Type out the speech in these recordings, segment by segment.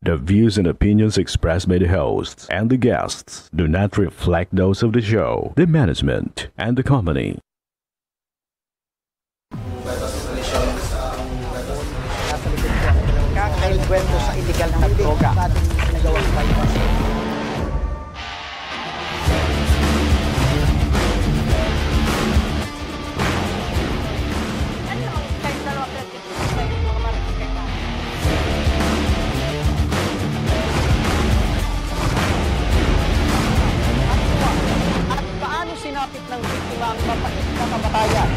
The views and opinions expressed by the hosts and the guests do not reflect those of the show, the management, and the company. Kakainkwento sa illegal na droga ating nagawang bypass. At paano sinapit ng biktima ang mapait na kamatayan?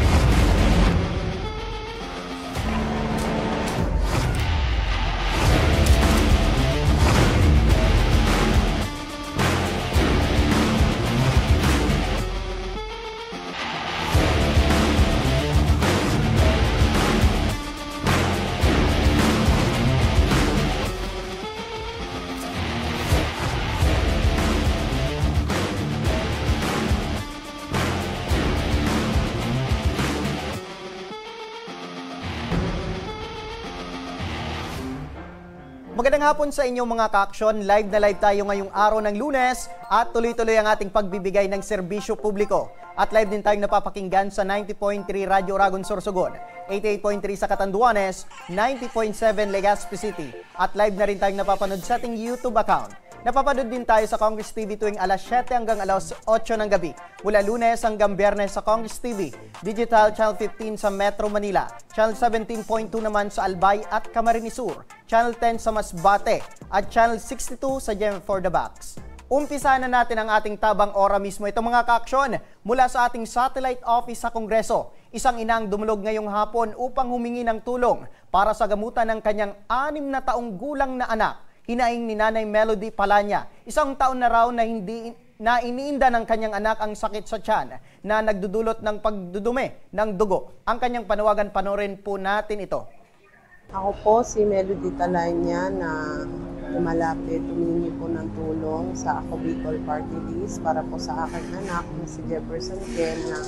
Magandang hapon sa inyong mga ka-aksyon. Live na live tayo ngayong araw ng Lunes at tuloy-tuloy ang ating pagbibigay ng serbisyo publiko. At live din tayong napapakinggan sa 90.3 Radyo Oragon Sorsogon, 88.3 sa Catanduanes, 90.7 Legazpi City. At live na rin tayong napapanood sa ating YouTube account. Napapanood din tayo sa Congress TV tuwing alas 7 hanggang alas 8 ng gabi. Mula Lunes hanggang Biyernes sa Congress TV, Digital Channel 15 sa Metro Manila, Channel 17.2 naman sa Albay at Camarines Sur, Channel 10 sa Masbate, at Channel 62 sa Gem for the Box. Umpisa na natin ang ating tabang ora mismo. Ito mga ka-aksyon, mula sa ating satellite office sa Kongreso, isang inang dumulog ngayong hapon upang humingi ng tulong para sa gamutan ng kanyang 6 na taong gulang na anak. Hinaing ni Nanay Melody Palanya. Isang taon na raw na iniinda ng kanyang anak ang sakit sa tiyan na nagdudulot ng pagdudumi ng dugo. Ang kanyang panawagan, panorin po natin ito. Ako po si Melody Palanya na lumalapit, humingi po ng tulong sa Ako Bicol Party List para po sa aking anak na si Jefferson Ken na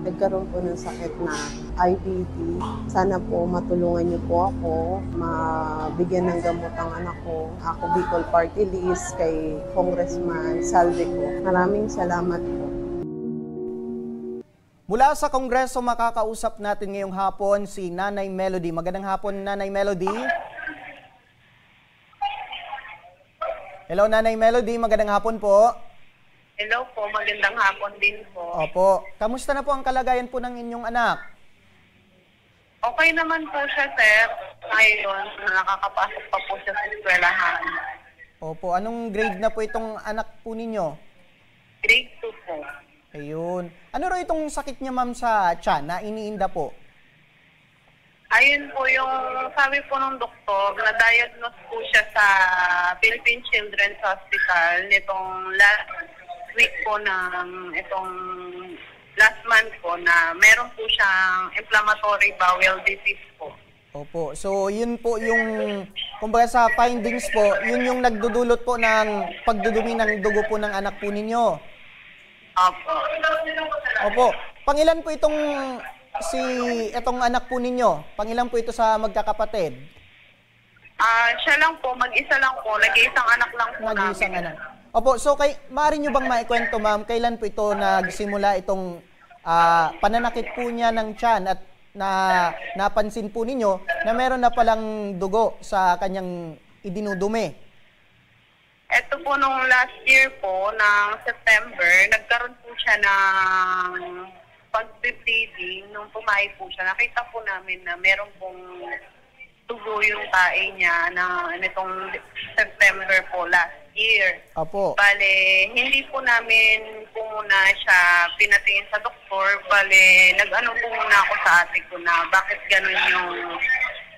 nagkaroon po ng sakit na IBD. Sana po matulungan niyo po ako, mabigyan ng gamot ang anak ko. Ako Bicol Party List kay Congressman Salve ko. Maraming salamat po. Mula sa Kongreso, makakausap natin ngayong hapon si Nanay Melody. Magandang hapon, Nanay Melody. Hello, Nanay Melody. Magandang hapon po. Hello po, magandang hapon din po. Opo. Kamusta na po ang kalagayan po ng inyong anak? Okay naman po siya, sir. Ngayon, nakakapasok pa po siya sa eskwelahan. Opo. Anong grade na po itong anak po ninyo? Grade 2 po. Ayun. Ano raw itong sakit niya, ma'am, sa tiyan na iniinda po? Ayun po yung sabi po ng doktor, na-diagnose po siya sa Philippine Children's Hospital nitong last week po ng itong last month po na meron po siyang inflammatory bowel disease po. Opo. So, yun po yung, kumbaga sa findings po, yun yung nagdudulot po ng pagdudumi ng dugo po ng anak po ninyo. Opo. Opo. Pangilan po itong itong anak po ninyo? Pangilan po ito sa magkakapatid? Siya lang po, mag-isa lang po. Nag-iisang anak lang po Nag-iisang namin. anak. Opo, so maaari nyo bang maikwento, ma'am, kailan po ito nagsimula itong pananakit po niya ng tiyan at napansin po ninyo na meron na palang dugo sa kanyang idinudumi? Ito po nung last year po, ng September, nagkaroon po siya ng pag-bleeding. Nung pumayag po siya, nakita po namin na meron pong tugo yung tae niya na nitong September po last year. Opo. Bale, hindi po namin po muna siya pinatingin sa doktor. Bale, nag-ano po muna ako sa ate ko na bakit ganun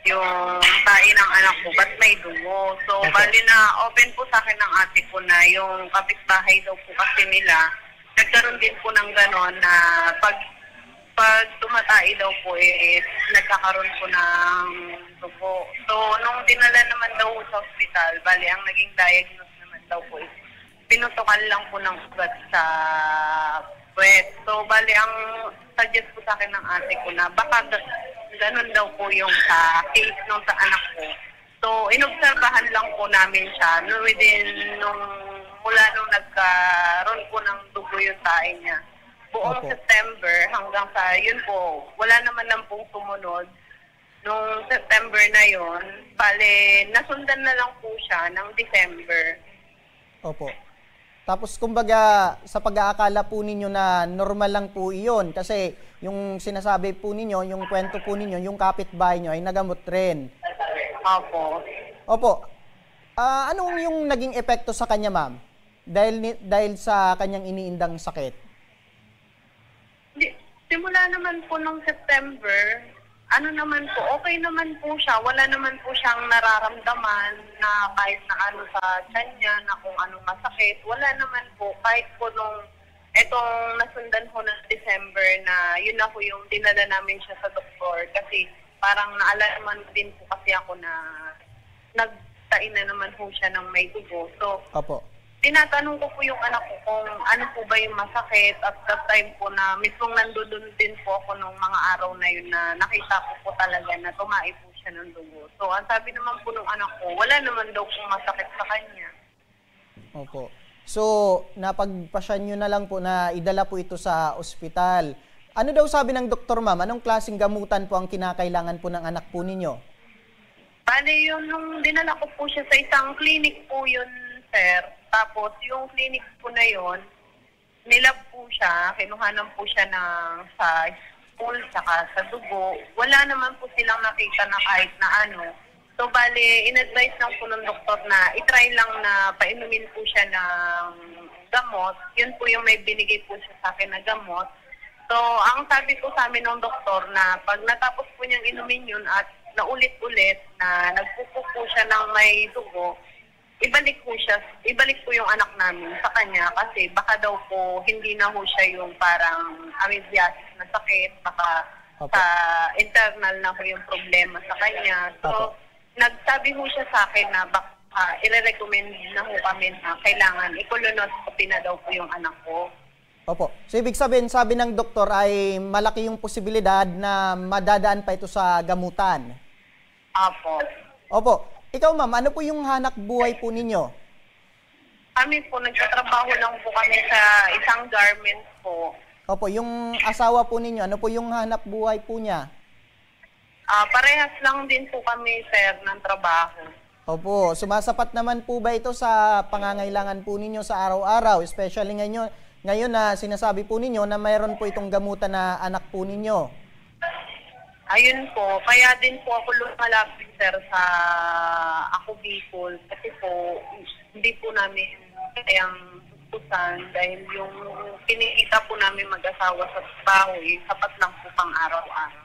yung tae ng anak ko, ba't may dugo? So, Okay. bali na open po sa akin ng ate ko na yung kapitbahay daw po kasi nila, nagkaroon din po ng gano'n na pag tumatay daw po nagkakaroon po ng dugo. So, nung dinala naman daw sa hospital, bali ang naging diagnose naman daw po pinutukan lang po ng ugat sa puwet. So, bali ang suggest po sa akin ng ate ko na baka ganun daw po yung sa case nung sa anak ko So, inobserbahan lang po namin siya mula nung nagkaroon po ng dugo yung tae niya. Buong Opo. September hanggang sa, yun po, wala naman lang pong sumunod. Nung September na yun, bale, nasundan na lang po siya ng December. Opo. Tapos kumbaga sa pag-aakala po ninyo na normal lang po iyon kasi yung sinasabi po ninyo, yung kwento po ninyo, yung kapitbahay nyo ay nagamot rin. Opo. Opo. Anong yung naging epekto sa kanya, ma'am? Dahil sa kanyang iniindang sakit? Simula naman po nung September, okay naman po siya. Wala naman po siyang nararamdaman na kahit na ano sa tiyan niya, na kung anong masakit. Wala naman po. Kahit po nung etong nasundan ko ng December na yun na po yung dinala namin siya sa doktor. Kasi parang naalaman din po kasi ako na nagtain na naman po siya ng may dugo. So, Opo. tinatanong ko po yung anak ko kung ano po ba yung masakit at that time po na mismong nandoon din po ako nung mga araw na yun na nakita ko po talaga na tumai po siya ng dugo. So, ang sabi naman po nung anak ko, wala naman daw pong masakit sa kanya. Opo. So, napagpasyan nyo na lang po na idala po ito sa ospital. Ano daw sabi ng doktor, ma'am? Anong klaseng gamutan po ang kinakailangan po ng anak po ninyo? Bale, yun, nung dinala ko po siya sa isang clinic po yun, sir. Tapos, yung clinic po na yun, nilab po siya, kinuhanan po siya sa stool, saka sa dugo. Wala naman po silang nakita na kahit na ano. So, bale, in-advise lang po ng doktor na itry lang na painumin po siya ng gamot. Yun po yung may binigay po siya sa akin na gamot. So, ang sabi po sa amin ng doktor na pag natapos po niyang inumin yun at naulit-ulit na nagpupo po siya ng may dugo, ibalik po yung anak namin sa kanya kasi baka daw po hindi na ho siya yung parang amebiasis na sakit, baka Opo. sa internal na ho yung problema sa kanya. So, Opo. nagsabi ho siya sa akin na baka i-recommend na ho kami na kailangan i-colonoscopy na daw po yung anak ko. Opo. So, ibig sabihin, sabi ng doktor ay malaki yung posibilidad na madadaan pa ito sa gamutan. Apo. Opo. Ikaw, ma'am, ano po yung hanap buhay po ninyo? Kami po, nagtatrabaho lang po kami sa isang garment po. Opo, yung asawa po ninyo, ano po yung hanap buhay po niya? Parehas lang din po kami, sir, ng trabaho. Opo, sumasapat naman po ba ito sa pangangailangan po ninyo sa araw-araw? Especially ngayon na sinasabi po ninyo na mayroon po itong gamutan na anak po ninyo. Ayun po, kaya din po ako lumalapit, sir, sa Ako Bicol. Kasi po, hindi po namin kayang tutusan dahil yung kinikita po namin mag-asawa sa trabaho, sapat lang po pang araw-araw.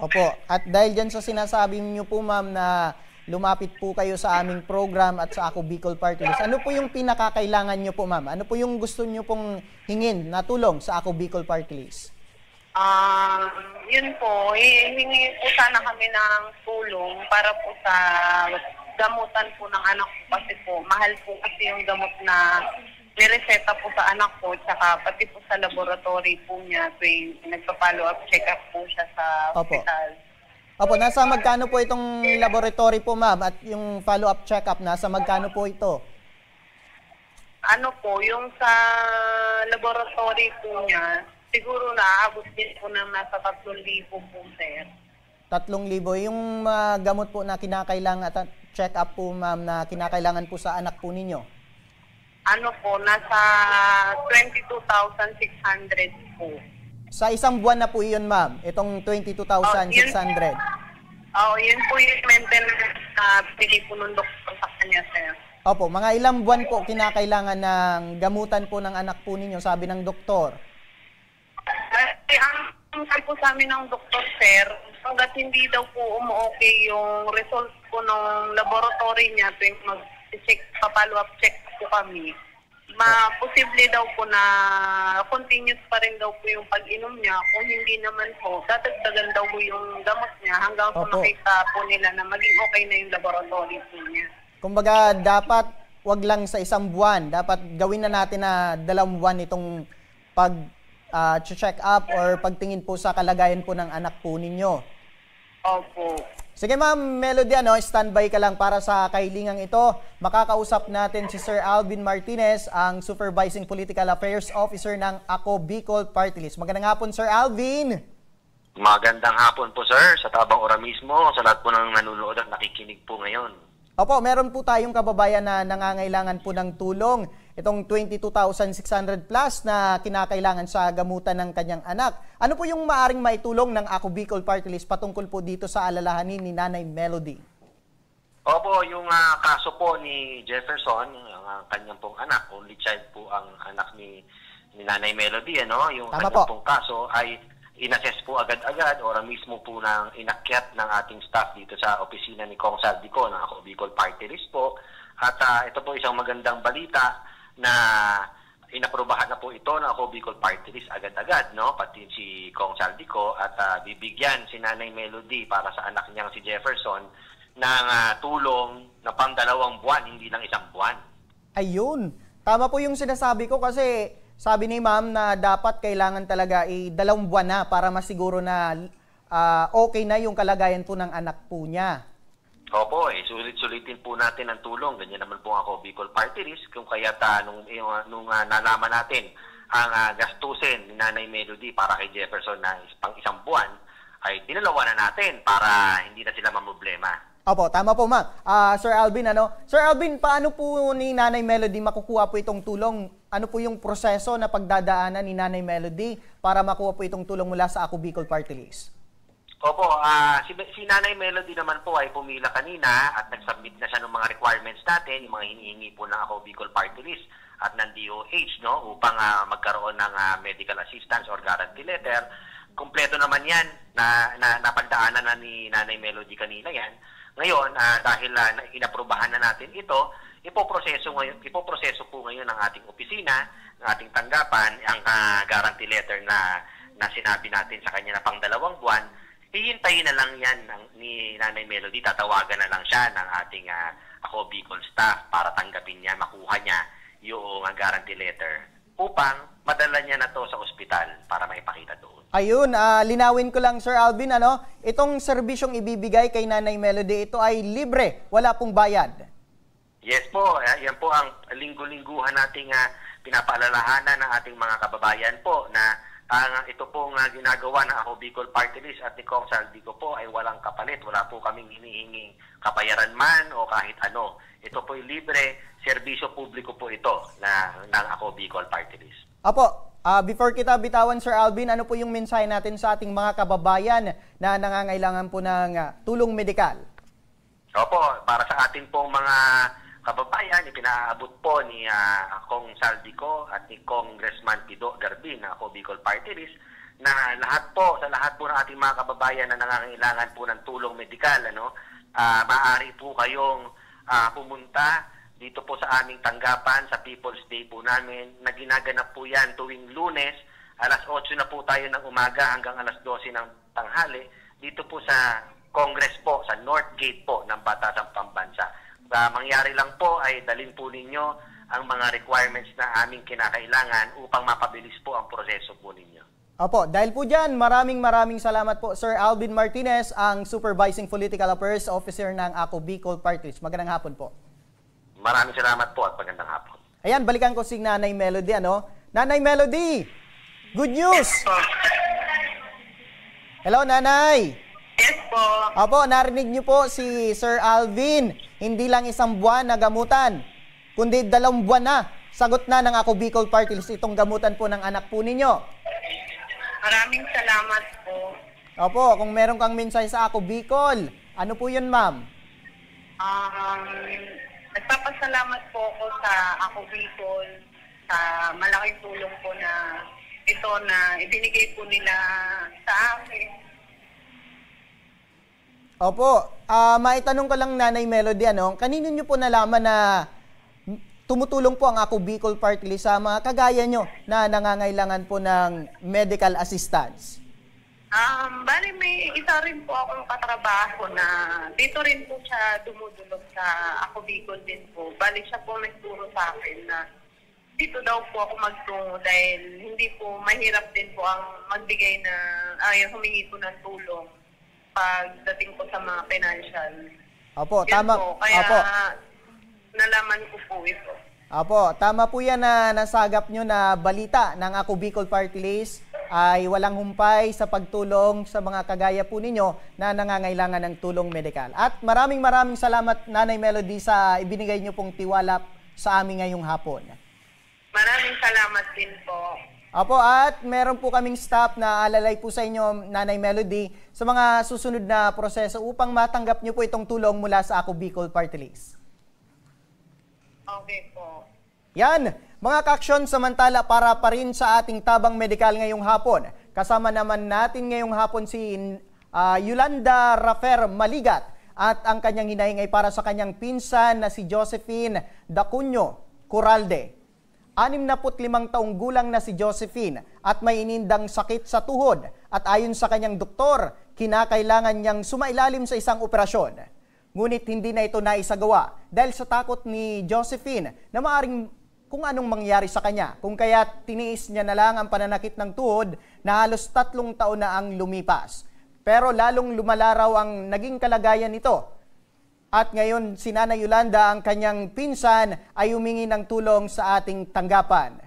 Opo, at dahil dyan sa sinasabi niyo po, ma'am, na lumapit po kayo sa aming program at sa Ako Bicol Party List, ano po yung pinakakailangan niyo po, ma'am? Ano po yung gusto niyo pong hingin na tulong sa Ako Bicol Party List? Yun po, hingi po sana kami ng tulong para po sa gamutan po ng anak ko kasi po, mahal po kasi yung gamot na nireseta po sa anak ko, tsaka pati po sa laboratory po niya tuwing nagpa-follow up check-up po siya sa Opo. hospital. Opo, nasa magkano po itong laboratory po, ma'am, at yung follow-up check-up, nasa magkano po ito? Ano po, yung sa laboratory po niya, siguro naaabot din po ng nasa 3,000 po, sir. 3,000. Yung gamot po na kinakailangan at check-up po, ma'am, na kinakailangan po sa anak po ninyo? Ano po, nasa 22,600 po. Sa isang buwan na po iyon, ma'am, itong 22,600. Yun po yung maintenance na bigay po ng doktor sa kanya, sir. Opo, mga ilang buwan po kinakailangan ng gamutan po ng anak po ninyo, sabi ng doktor? Ang sabi po sa amin ng doktor, sir, hanggat hindi daw po umu-okay yung result po ng laboratory niya tuwing mag-check, pa-follow up check po kami, posible daw po na continuous pa rin daw po yung pag-inom niya. Kung hindi naman po, dadagdagan daw po yung gamot niya hanggang sa Opo. makita po nila na maging okay na yung laboratory po niya. Kumbaga, dapat wag lang sa isang buwan. Dapat gawin na natin na 2 buwan itong pag-check up or pagtingin po sa kalagayan po ng anak po ninyo. Opo. Sige ma'am Melody, standby ka lang para sa kahilingang ito. Makakausap natin si Sir Alvin Martinez, ang Supervising Political Affairs Officer ng Ako Bicol Party List. Magandang hapon, Sir Alvin. Magandang hapon po, sir, sa Tabang Ora mismo, sa lahat po ng nanonood at nakikinig po ngayon. Opo, meron po tayong kababayan na nangangailangan po ng tulong. Itong 22,600 plus na kinakailangan sa gamutan ng kanyang anak. Ano po yung maaring maitulong ng Ako Bicol Party List patungkol po dito sa alalahanin ni Nanay Melody? Opo, yung kaso po ni Jefferson, ang kanyang pong anak, only child po ang anak ni Nanay Melody, yung Tama kanyang pong kaso ay inassess po agad-agad o mismo po ng inakyat ng ating staff dito sa opisina ni Kong Saldico ng Ako Bicol Party List po. At ito po isang magandang balita na inaprobahan na po ito ng Ako Bicol Party List agad-agad, pati si Kong Saldico, at bibigyan si Nanay Melody para sa anak niyang si Jefferson ng tulong na pang 2 buwan, hindi lang 1 buwan. Ayun, tama po yung sinasabi ko kasi sabi ni ma'am na dapat kailangan talaga 2 buwan na para masiguro na okay na yung kalagayan po ng anak po niya. Opo, sulit-sulitin po natin ang tulong. Ganyan naman po ako Bicol Party List. Kung kaya nung nalaman natin ang gastusin ni Nanay Melody para kay Jefferson na pang 1 buwan, ay dinalawa na natin para hindi na sila mamroblema. Opo, tama po ma'am. Sir Alvin, Sir Alvin, paano po ni Nanay Melody makukuha po itong tulong? Ano po yung proseso na pagdadaanan ni Nanay Melody para makuha po itong tulong mula sa Ako Bicol Party List? Opo, si Nanay Melody naman po ay pumila kanina at nag-submit na siya ng mga requirements natin, yung mga hinihingi po ng Ako Bicol Party List at ng DOH, upang magkaroon ng medical assistance or guarantee letter. Kompleto naman yan na napagdaanan na ni Nanay Melody kanina yan. Ngayon, dahil inaprobahan na natin ito, ipoproseso po ngayon ng ating opisina, ng ating tanggapan, ang guarantee letter na sinabi natin sa kanya na pang 2 buwan. Hihintayin na lang yan ni Nanay Melody, tatawagan na lang siya ng ating Ako Bicol staff para tanggapin niya, makuha niya yung guarantee letter upang madala niya na to sa ospital para maipakita doon. Ayun, linawin ko lang Sir Alvin, itong serbisyong ibibigay kay Nanay Melody, ito ay libre, wala pong bayad. Yes po, yan po ang linggo-lingguhan nating pinapaalalahanan ng ating mga kababayan po na ito pong ginagawa ng Ako Bicol Party List at ni Kong Saldico po ay walang kapalit. Wala po kaming hinihinging kapayaran man o kahit ano. Ito po ay libre, serbisyo publiko po ito ng Ako Bicol Party List. Apo, before kita bitawan Sir Alvin, ano po yung mensahe natin sa ating mga kababayan na nangangailangan po ng tulong medikal? Opo, para sa ating pong mga kababayan, ipinaabot po ni Kong Saldico at ni Congressman Pido Garbin na Ako Bicol Party List na sa lahat po ng ating mga kababayan na nangangailangan po ng tulong medikal, maaari po kayong pumunta dito po sa aming tanggapan sa People's Day po namin na ginaganap po yan tuwing Lunes, alas 8 na po tayo ng umaga hanggang alas 12 ng tanghali dito po sa Congress po, sa North Gate po ng Batasang Pambansa. Mangyari lang po ay dalhin po ninyo ang mga requirements na aming kinakailangan upang mapabilis po ang proseso po ninyo. Opo, dahil po dyan, maraming salamat po Sir Alvin Martinez, ang Supervising Political Affairs Officer ng Ako Bicol Party List. Magandang hapon po. Maraming salamat po at magandang hapon. Ayan, balikan ko si Nanay Melody, Nanay Melody, good news! Hello, Nanay! Yes po. Opo, narinig niyo po si Sir Alvin. Hindi lang 1 buwan na gamutan, kundi 2 buwan na. Sagot na ng Ako Bicol Party List itong gamutan po ng anak po ninyo. Maraming salamat po. Opo, kung meron kang mensahe sa Ako Bicol, ano po yun, ma'am? Nagpapasalamat po ako sa Ako Bicol sa malaking tulong po na ito na ibinigay po nila sa akin. Opo, maitanong ko lang Nanay Melody, kanino nyo po nalaman na tumutulong po ang Ako Bicol Party List sa mga kagaya nyo na nangangailangan po ng medical assistance? Bali may isa rin po akong katrabaho na dito rin po siya dumudulog sa Ako Bicol din po. Bali siya po nagturo sa akin na dito daw po ako magtungo dahil hindi po mahirap din po ang magbigay na humingi po ng tulong. pagdating po sa mga financial. Opo, Yun tama. po, kaya Opo. nalaman ko po ito. Opo, tama po yan na nasagap nyo na balita ng Ako Bicol Party List ay walang humpay sa pagtulong sa mga kagaya po ninyo na nangangailangan ng tulong medikal. At maraming salamat, Nanay Melody, sa ibinigay nyo pong tiwala sa amin ngayong hapon. Maraming salamat din po. Opo, at meron po kaming staff na alalay po sa inyo, Nanay Melody, sa mga susunod na proseso upang matanggap nyo po itong tulong mula sa Ako Bicol Party List. Okay po. Yan, mga kaaksyon, samantala para pa rin sa ating tabang medikal ngayong hapon. Kasama naman natin ngayong hapon si Yolanda Rafer Maligat at ang kanyang hinaing ay para sa kanyang pinsan na si Josephine Dacuño Curalde. 65 taong gulang na si Josephine at may inindang sakit sa tuhod at ayon sa kanyang doktor, kinakailangan niyang sumailalim sa isang operasyon. Ngunit hindi na ito naisagawa dahil sa takot ni Josephine na maaaring kung anong mangyari sa kanya, kung kaya tiniis niya na lang ang pananakit ng tuhod na halos 3 taon na ang lumipas. Pero lalong lumalaraw ang naging kalagayan nito. At ngayon, si Nanay Yolanda, ang kanyang pinsan, ay humingi ng tulong sa ating tanggapan.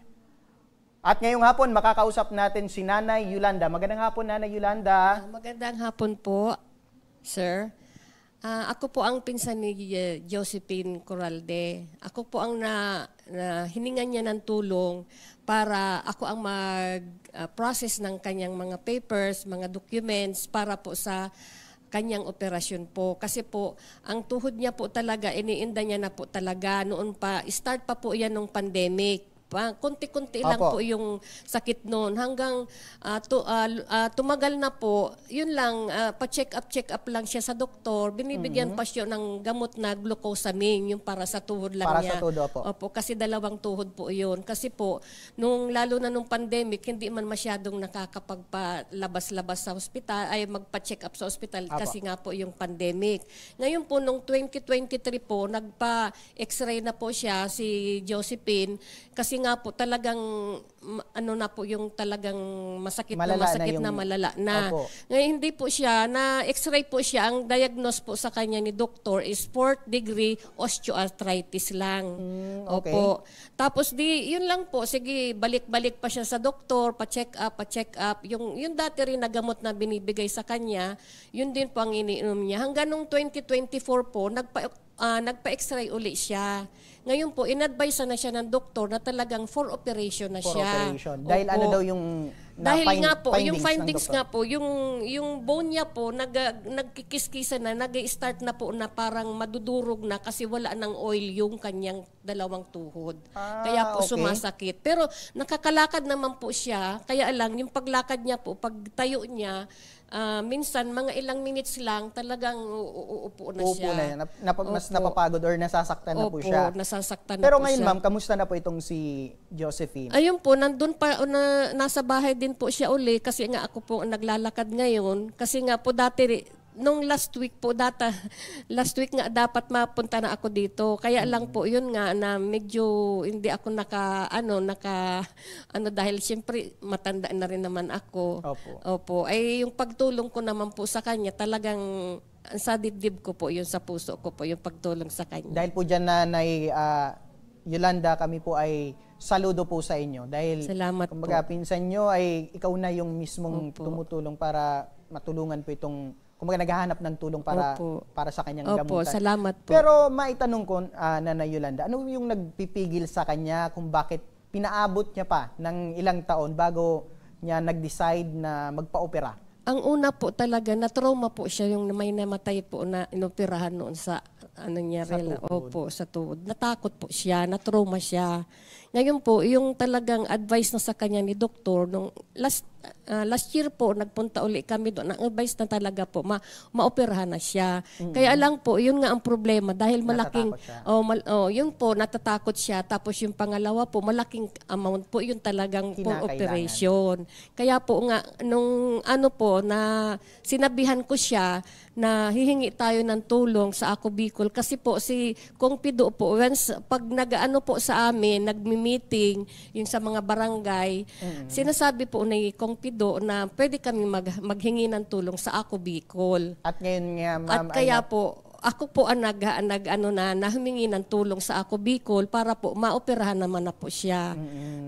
At ngayong hapon, makakausap natin si Nanay Yolanda. Magandang hapon, Nanay Yolanda. Magandang hapon po, sir. Ako po ang pinsan ni Josephine Curalde. Ako po ang hiningan niya ng tulong para ako ang mag-process ng kanyang mga papers, mga documents para po sa kanyang operasyon po. Kasi po, ang tuhod niya po talaga, iniinda niya na po talaga. Noon pa, start pa po yan ng pandemic. Kunti-kunti lang po yung sakit noon. Hanggang tumagal na po, yun lang, pa-check up lang siya sa doktor. Binibigyan pa siya ng gamot na glucosamine, yung para sa tuhod lang para niya. Sa tuhod, opo. Opo, kasi 2 tuhod po yun. Kasi po, lalo na nung pandemic, hindi man masyadong nakakapagpalabas-labas sa ospital, ay magpa-check up sa ospital kasi nga po yung pandemic. Ngayon po, nung 2023 po, nagpa-x-ray na po siya, si Josephine, kasi nga po talagang na po yung talagang masakit na malala na. Opo. Ngayon hindi po siya na x-ray po siya, ang diagnose po sa kanya ni doktor is 4th degree osteoarthritis lang. Okay. Opo. Tapos yun lang po, sige, balik-balik pa siya sa doktor, pa-check up. Yung dati rin na gamot na binibigay sa kanya, yun din po ang iniinom niya. Hanggang nung 2024 po, nagpa-x-ray uli siya. Ngayon po, in-advise na siya ng doktor na talagang for operation na siya. Dahil Opo. ano daw yung dahil nga po, yung findings ng nga po, yung bone niya po, nagkikiskisa na, nag-start na po na parang madudurog na kasi wala ng oil yung kanyang 2 tuhod. Kaya po sumasakit. Pero nakakalakad naman po siya, kaya lang yung paglakad niya po, pagtayo niya, minsan mga ilang minutes lang talagang uupo na siya. Uupo na yan. Mas napapagod or nasasaktan na po siya. Nasasaktan na Pero po ngayon siya. ma'am, kamusta na po itong si Josephine? Ayun po, nandun pa, nasa bahay din po siya uli kasi nga ako po naglalakad ngayon. Kasi nga po dati, nung last week nga dapat mapunta na ako dito. Kaya lang po, yun nga na medyo hindi ako dahil siyempre matanda na rin naman ako. Opo. Ay yung pagtulong ko naman po sa kanya, talagang sa dibdib ko po, yun sa puso ko po, yung pagtulong sa kanya. Dahil po dyan, Nanay Yolanda, kami po ay saludo po sa inyo. Dahil salamat kumbaga, po. pinsan nyo ay ikaw na yung mismong tumutulong para matulungan po itong, kumbaga naghahanap ng tulong para sa kanyang gamutan. Opo, salamat po. Pero maitanong ko, Nanay Yolanda, ano yung nagpipigil sa kanya kung bakit pinaabot niya pa ng ilang taon bago niya nag-decide na magpa-opera? Ang una po talaga, na-trauma po siya yung may namatay po na inoperahan noon sa sa tuhod. Natakot po siya, na-trauma siya. Ngayon po, yung talagang advice na sa kanya ni doktor, nung last year po, nagpunta uli kami doon, ang advice na talaga po, maoperahan na siya. Kaya lang po, yun nga ang problema, dahil malaking, yun po, natatakot siya. Tapos yung pangalawa po, malaking amount po, yun talagang for operation. Kaya po nga, nung na sinabihan ko siya, na hihingi tayo ng tulong sa Ako Bicol kasi po si Kong Pido po, once pag nag-ano po sa amin, nami-meeting, yung sa mga barangay, sinasabi po ni Kong Pido na pwede kami maghingi ng tulong sa Ako Bicol. At ngayon nga, ma'am, At kaya po, ako po ang humingi ng tulong sa Ako Bicol para po maoperahan naman na po siya.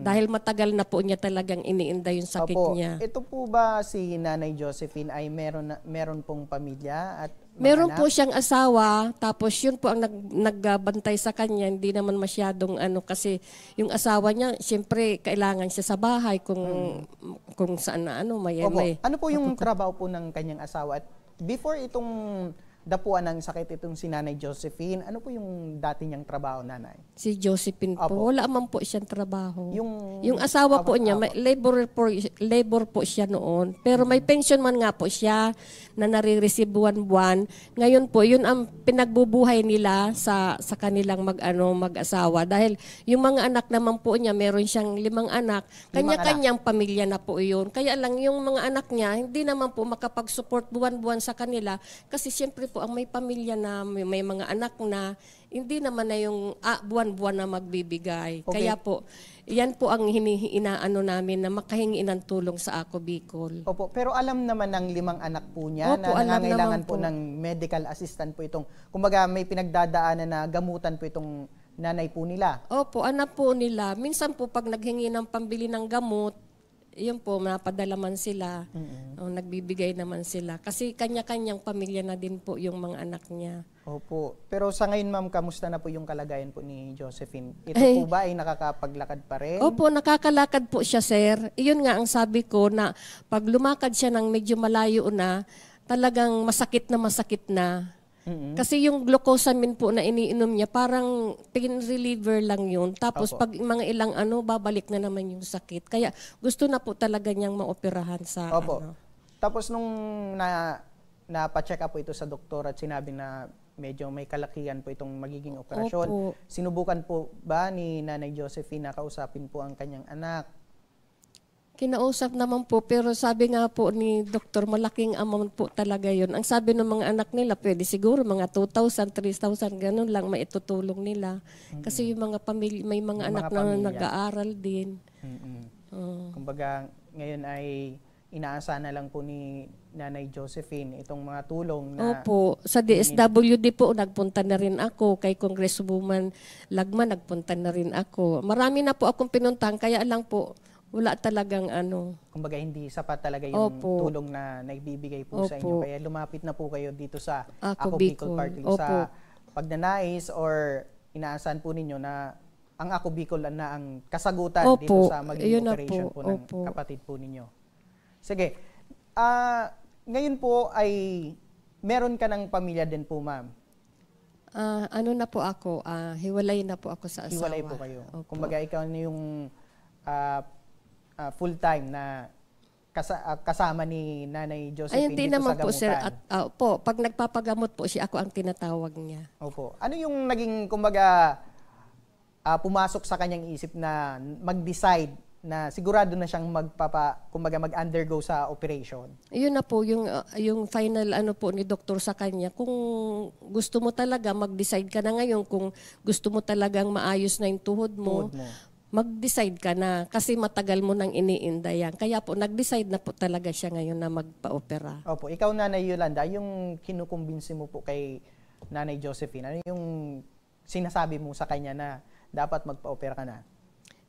Dahil matagal na po niya talagang iniinda yung sakit niya. Ito po ba si Nanay Josephine ay meron pong pamilya at Meron anak? po siyang asawa, tapos yun po ang nagbantay sa kanya, hindi naman masyadong kasi yung asawa niya, siyempre kailangan siya sa bahay kung saan na may. Ano po yung trabaho po ng kanyang asawa? At before itong dapuan ng sakit itong si Nanay Josephine, ano po yung dati niyang trabaho, Nanay? Si Josephine po, wala man po siyang trabaho. Yung asawa po niya, labor po siya noon. Pero may pension man nga po siya na nare-receive buwan-buwan. Ngayon po, yun ang pinagbubuhay nila sa kanilang mag-asawa. Dahil yung mga anak naman po niya, meron siyang 5 anak. Kanya-kanyang pamilya na po yun. Kaya lang yung mga anak niya, hindi naman po makapag-support buwan-buwan sa kanila. Kasi siyempre po, ang may pamilya na, may mga anak na, hindi naman na yung buwan-buwan na magbibigay. Okay. Kaya po, yan po ang inaano namin na makahingi ng tulong sa Ako Bicol. Opo, pero alam naman ng 5 anak po niya Opo, na alam nangangailangan naman po po ng medical assistant po itong, kumbaga may pinagdadaanan na gamutan po itong nanay po nila. Opo, anak po nila. Minsan po pag naghingi ng pambili ng gamot, yun po, napadala man sila. Nagbibigay naman sila. Kasi kanya-kanyang pamilya na din po yung mga anak niya. Opo. Pero sa ngayon, ma'am, kamusta na po yung kalagayan po ni Josephine? Ito po ba ay nakakapaglakad pa rin? Opo, nakakalakad po siya, sir. Iyon nga ang sabi ko na pag lumakad siya ng medyo malayo na, talagang masakit na. Kasi yung glucosamine po na iniinom niya, parang pain reliever lang yun. Tapos pag mga ilang babalik na naman yung sakit. Kaya gusto na po talaga niyang maoperahan sa Tapos nung napacheck up po ito sa doktor at sinabi na medyo may kalakihan po itong magiging operasyon, sinubukan po ba ni Nanay Josephine na kausapin po ang kanyang anak? Kinausap naman po, pero sabi nga po ni doktor, malaking amount po talaga yun. Ang sabi ng mga anak nila, pwede siguro mga 2,000, 3,000, ganun lang maitutulong nila. Kasi yung mga pamilya, may mga anak na nag-aaral din. Kumbaga, ngayon ay inaasa na lang po ni Nanay Josephine itong mga tulong na... Opo, sa DSWD po, nagpunta na rin ako. Kay Congresswoman Lagman, nagpunta na rin ako. Marami na po akong pinuntahan, kaya lang po, wala talagang Kumbaga hindi sapat talaga yung tulong na naibibigay po sa inyo. Kaya lumapit na po kayo dito sa Ako Bicol Party sa pagnanais or inaasahan po ninyo na ang Ako Bicol na ang kasagutan dito sa magiging operation po ng kapatid po ninyo. Sige. Ngayon po ay meron ka ng pamilya din po, ma'am. Na po ako, hiwalay na po ako sa asawa. Hiwalay po kayo. Kumbaga ikaw na yung full-time na kasama ni Nanay Josephine hindi dito naman sa gamutan. Po, sir. Pag nagpapagamot po siya, ako ang tinatawag niya. Opo. Ano yung naging, kumbaga, pumasok sa kanyang isip na mag-decide na sigurado na siyang mag-undergo sa operation? Yun na po, yung final po ni doktor sa kanya, kung gusto mo talaga, mag-decide ka na ngayon, kung gusto mo talagang maayos na yung tuhod mo. Mag-decide ka na kasi matagal mo nang iniinda yan. Kaya po, nag-decide na po talaga siya ngayon na magpa-opera. Opo. Ikaw, Nanay Yolanda, yung kinukumbinsi mo po kay Nanay Josephine, ano yung sinasabi mo sa kanya na dapat magpa-opera ka na?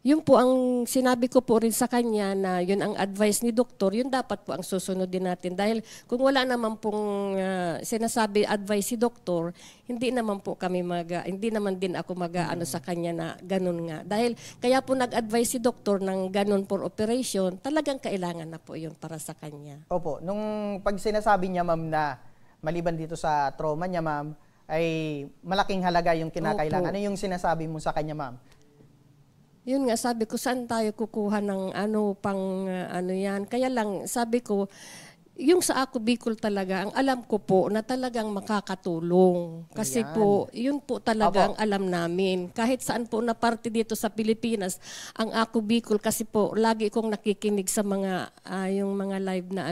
Yun po ang sinabi ko po rin sa kanya na yun ang advice ni doktor, yun dapat po ang susunodin natin. Dahil kung wala naman pong sinasabi advice si doktor, hindi naman po kami hindi naman din ako mag-ano sa kanya na ganun nga. Dahil kaya po nag-advise si doktor ng ganun for operation, talagang kailangan na po yun para sa kanya. Opo. Nung pag sinasabi niya, ma'am, na maliban dito sa trauma niya, ma'am, ay malaking halaga yung kinakailangan. Ano yung sinasabi mo sa kanya, ma'am? Yun nga, sabi ko, saan tayo kukuha ng yan. Kaya lang, sabi ko, yung sa Ako Bicol talaga, ang alam ko po na talagang makakatulong. Kasi po, yun po talaga ang alam namin. Kahit saan po na parte dito sa Pilipinas, ang Ako Bicol, kasi po, lagi kong nakikinig sa mga, yung mga live na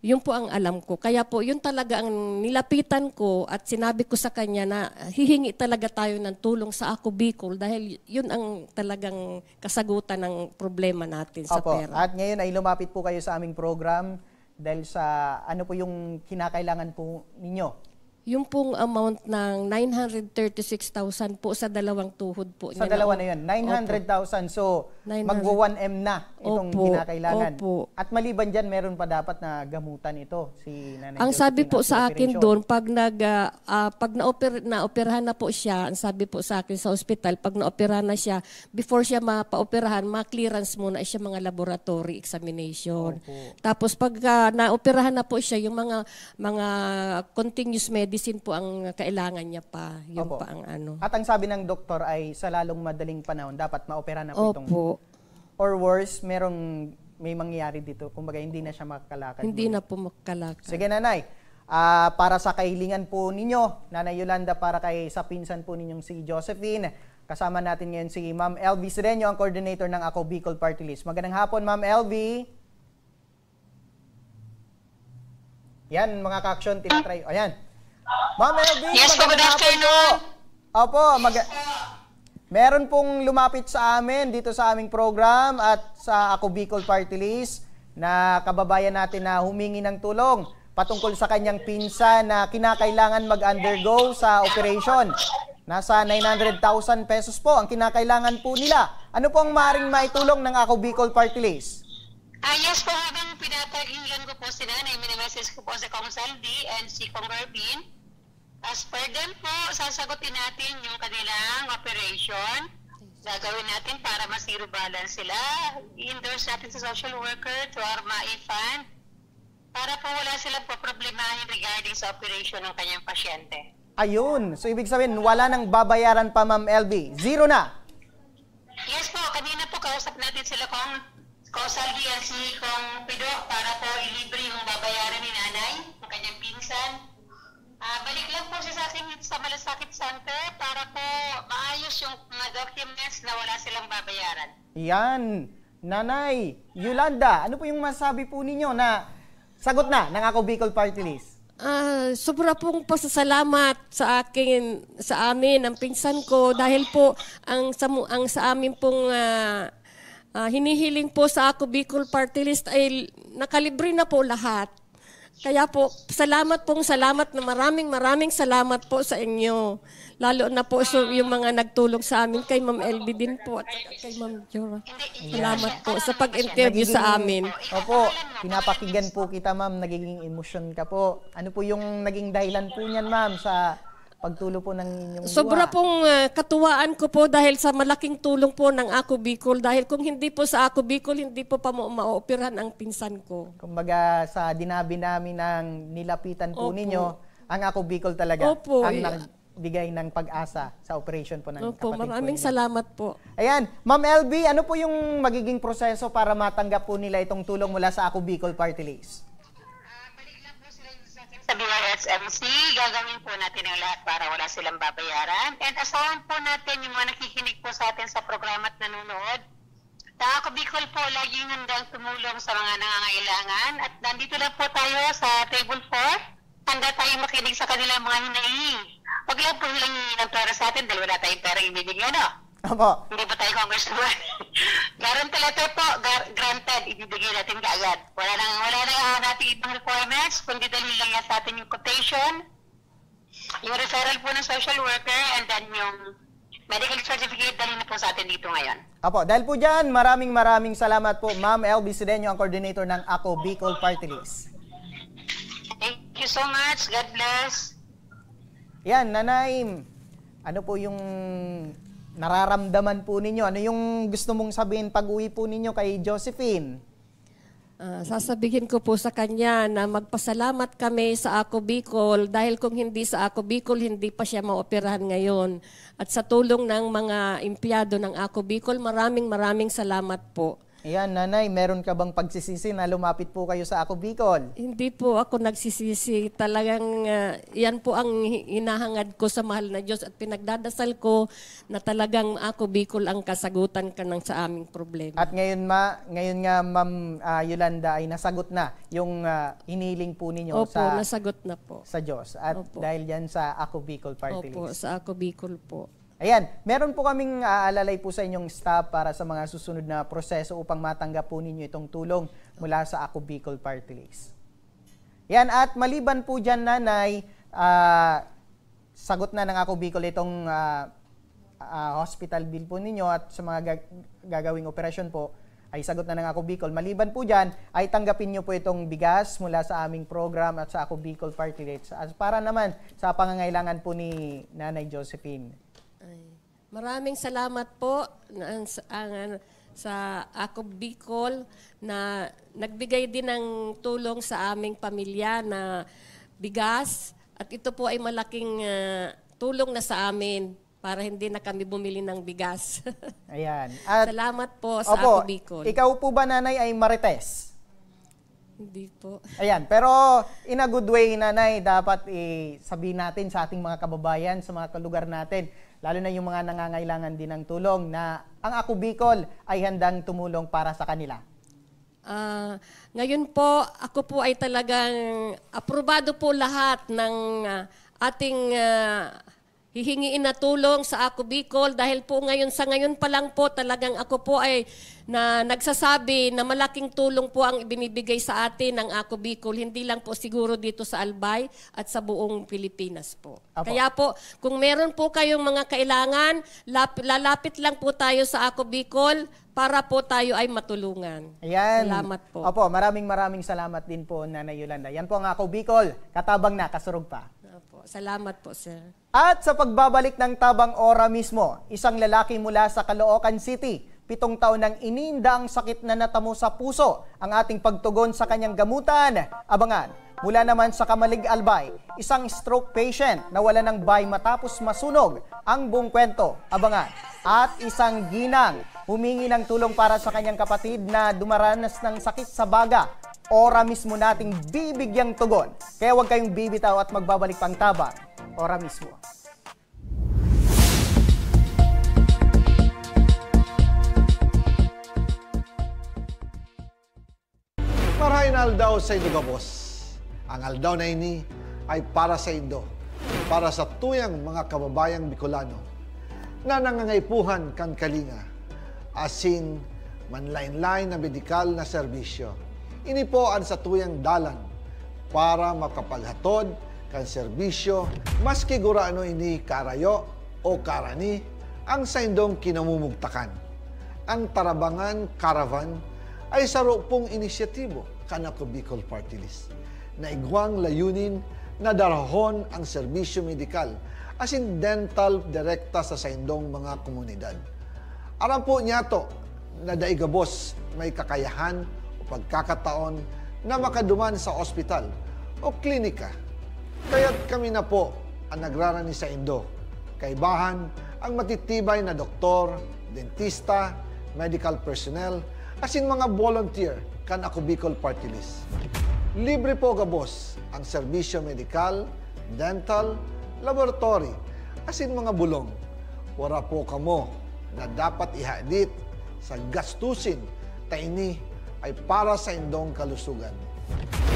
Yun po ang alam ko. Kaya po, yun talaga ang nilapitan ko at sinabi ko sa kanya na hihingi talaga tayo ng tulong sa Ako Bicol dahil yun ang talagang kasagutan ng problema natin sa Opo. pera. At ngayon ay lumapit po kayo sa aming program dahil sa ano po yung kinakailangan po ninyo. Yung pong amount ng 936,000 po sa dalawang tuhod po. Sa niya dalawa na yun, 900,000. So, 900. magwa-1M na itong Opo, kinakailangan. opo. At maliban dyan, meron pa dapat na gamutan ito, si Nanay Ang sabi Josephine po at sa akin operasyon. doon, pag naoperahan na po siya, ang sabi po sa akin sa ospital, pag naoperahan na siya, before siya mapaoperahan, ma-clearance muna siya mga laboratory examination. Tapos pag naoperahan na po siya, yung mga continuous medicine po ang kailangan niya pa. Yung Opo. pa ang ano. At ang sabi ng doktor ay sa lalong madaling panahon, dapat maopera na po itong... Opo. Or worse, may mangyayari dito. Kumbaga, hindi na siya makakalakad. Hindi na po makalakad. Sige, Nanay. Para sa kahilingan po ninyo, Nanay Yolanda, para sa pinsan po ninyong si Josephine, kasama natin ngayon si Ma'am LV Sedeño, ang coordinator ng Ako Bicol Party List. Magandang hapon, Ma'am LV. Yan, mga ka-action, tinatry. Ayan. Ma'am LV, Yes po, good magandang hapon afternoon. po. Opo, meron pong lumapit sa amin dito sa aming program at sa Ako Bicol Party List na kababayan natin na humingi ng tulong patungkol sa kanyang pinsa na kinakailangan mag-undergo sa operation. Nasa 900,000 pesos po ang kinakailangan po nila. Ano po ang maaaring maitulong ng Ako Bicol Party List? Yes po, habang pinapakinggan ko po si Nanay, minimessage ko po si Kong Saldi and si Kong Garbin. As per them po, sasagutin natin yung kanilang operation. Gagawin natin para ma-zero balance sila. I-endorse natin sa social worker to our MAI-Fund para po wala silang problemahin regarding sa operation ng kanyang pasyente. Ayun. So, ibig sabihin, wala nang babayaran pa, Ma'am LB. Zero na. Yes po, kanina po kausap natin sila Kong Saldi at si Kong Pido para po ilibre yung babayaran ni Nanay, ng kanyang pinsan. Balik lang po siya sa akin sa Malasakit Center para po maayos yung mga documents na wala silang babayaran. Yan. Nanay Yolanda, ano po yung masabi po ninyo na sagot na ng Ako Bicol Party List? Sobra pong pasasalamat sa amin, ang pinsan ko dahil po ang sa amin pong hinihiling po sa Ako Bicol Party List ay nakalibre na po lahat. Kaya po, salamat na maraming salamat po sa inyo. Lalo na po yung mga nagtulong sa amin, kay Ma'am LB din po at kay Ma'am Jora. Salamat po sa pag-interview sa amin. Opo, pinapakinggan po kita, Ma'am. Nagiging emosyon ka po. Ano po yung naging dahilan po niyan, Ma'am, sa pagtulo po ng inyong Sobra luha? pong katuwaan ko po dahil sa malaking tulong po ng Ako Bicol. Dahil kung hindi po sa Ako Bicol, hindi po pa ma-operahan ang pinsan ko. Kumbaga, sa dinabi namin ng nilapitan po Opo. ninyo, ang Ako Bicol talaga Opo, ang nagbigay ng pag-asa sa operation po ng Opo, kapatid po maraming ninyo. salamat po. Ayan, Ma'am LB, ano po yung magiging proseso para matanggap po nila itong tulong mula sa Ako Bicol Party List? Balik lang po sila sa akin sa BYSMC. Gagawin po natin ang lahat para wala silang babayaran. And asahan po natin yung mga nakikinig po sa atin sa programa at nanonood. Sa Ako Bicol po, laging handang tumulong sa mga nangangailangan. At nandito lang po tayo sa table 4. Handa tayong makinig sa kanilang mga hinahingi. Huwag lang po silang hihingi ng pera sa atin dahil wala tayong pera ibibigyan, no? Opo. Hindi pa tayo congressman. Guaranteed letter po, granted, ibibigay natin kaagad. Wala nang natin ibang requirements, kundi dali lang yan sa atin yung quotation, yung referral po ng social worker, and then yung medical certificate, dali na po sa atin dito ngayon. Apo, dahil po dyan, maraming salamat po, Ma'am LB Sedeño, ang coordinator ng Ako Bicol Party List. Thank you so much. God bless. Yan, Nanay, ano po yung nararamdaman po ninyo? Ano yung gusto mong sabihin pag-uwi po ninyo kay Josephine? Sasabihin ko po sa kanya na magpasalamat kami sa Ako Bicol dahil kung hindi sa Ako Bicol, hindi pa siya maoperahan ngayon. At sa tulong ng mga empleyado ng Ako Bicol, maraming salamat po. Ayan, Nanay, meron ka bang pagsisisi na lumapit po kayo sa Ako Bicol? Hindi po ako nagsisisi. Talagang yan po ang hinahangad ko sa mahal na Diyos at pinagdadasal ko na talagang Ako Bicol ang kasagutan ka ng sa aming problema. At ngayon nga, Ma'am Yolanda, ay nasagot na yung hiniling po ninyo Opo, nasagot na po. sa Diyos. At Opo. dahil yan sa Ako Bicol Party Opo, List. sa Ako Bicol po. Ayan, meron po kaming aalalay po sa inyong staff para sa mga susunod na proseso upang matanggap po ninyo itong tulong mula sa Ako Bicol Party List. Yan, at maliban po dyan, Nanay, sagot na ng Ako Bicol itong hospital bill po ninyo at sa mga gagawing operasyon po ay sagot na ng Ako Bicol. Maliban po dyan, ay tanggapin nyo po itong bigas mula sa aming program at sa Ako Bicol Party List para naman sa pangangailangan po ni Nanay Josephine. Maraming salamat po sa Ako Bicol na nagbigay din ng tulong sa aming pamilya na bigas at ito po ay malaking tulong na sa amin para hindi na kami bumili ng bigas. Ayan. At, salamat po sa Ako Bicol. Ikaw po ba, Nanay, ay marites? Hindi po. Ayan, pero in a good way, Nanay, dapat sabihin natin sa ating mga kababayan, sa mga kalugar natin, lalo na yung mga nangangailangan din ng tulong, na ang Ako Bicol ay handang tumulong para sa kanila. Ngayon po, ako po ay talagang aprobado po lahat ng ating hihingiin na tulong sa Ako Bicol dahil po sa ngayon pa lang po talagang ako po ay nagsasabi na malaking tulong po ang ibinibigay sa atin ng Ako Bicol, hindi lang po siguro dito sa Albay at sa buong Pilipinas po. Apo. Kaya po, kung meron po kayong mga kailangan, lalapit lang po tayo sa Ako Bicol para po tayo ay matulungan. Ayan. Salamat po. Opo, maraming salamat din po, Nanay Yolanda. Yan po ang Ako Bicol, katabang na, kasurog pa. Opo, salamat po, sir. At sa pagbabalik ng Tabang Ora mismo, isang lalaki mula sa Caloocan City, 7 taon nang ininda ang sakit na natamo sa puso. Ang ating pagtugon sa kanyang gamutan, abangan. Mula naman sa Kamalig Albay, isang stroke patient na wala ng bay matapos masunog. Ang buong kwento, abangan. At isang ginang, humingi ng tulong para sa kanyang kapatid na dumaranas ng sakit sa baga. Ora mismo nating bibigyang tugon. Kaya huwag kayong bibitaw at magbabalik pang Tabang Ora mismo. Marahin aldaw sa Indo Gabos. Ang aldaw na ini ay para sa Indo, para sa tuyang mga kababayang Bicolano na nangangaipuhan kan kalinga, asin manlain-lain na medikal na serbisyo. Ini po ang sa tuyang dalan para makapaghatod kan serbisyo maski guraano ini karayo o karani ang sa indong kinamumugtakan. Ang Tarabangan Caravan ay sarupong inisyatibo kan Ako Bicol Party List na igwang layunin na darahon ang serbisyo medikal asin dental direkta sa saindong mga komunidad. Aram po niya to na daigabos may kakayahan o pagkakataon na makaduman sa ospital o klinika. Kaya't kami na po ang nagrarani sa Indo. Kaibahan ang matitibay na doktor, dentista, medical personnel, asin mga volunteer kan Ako Bicol Party List. Libre po gabos ang serbisyo medikal, dental, laboratory, asin mga bulong. Wala po kamo na dapat ihadit sa gastusin taini ay para sa indong kalusugan.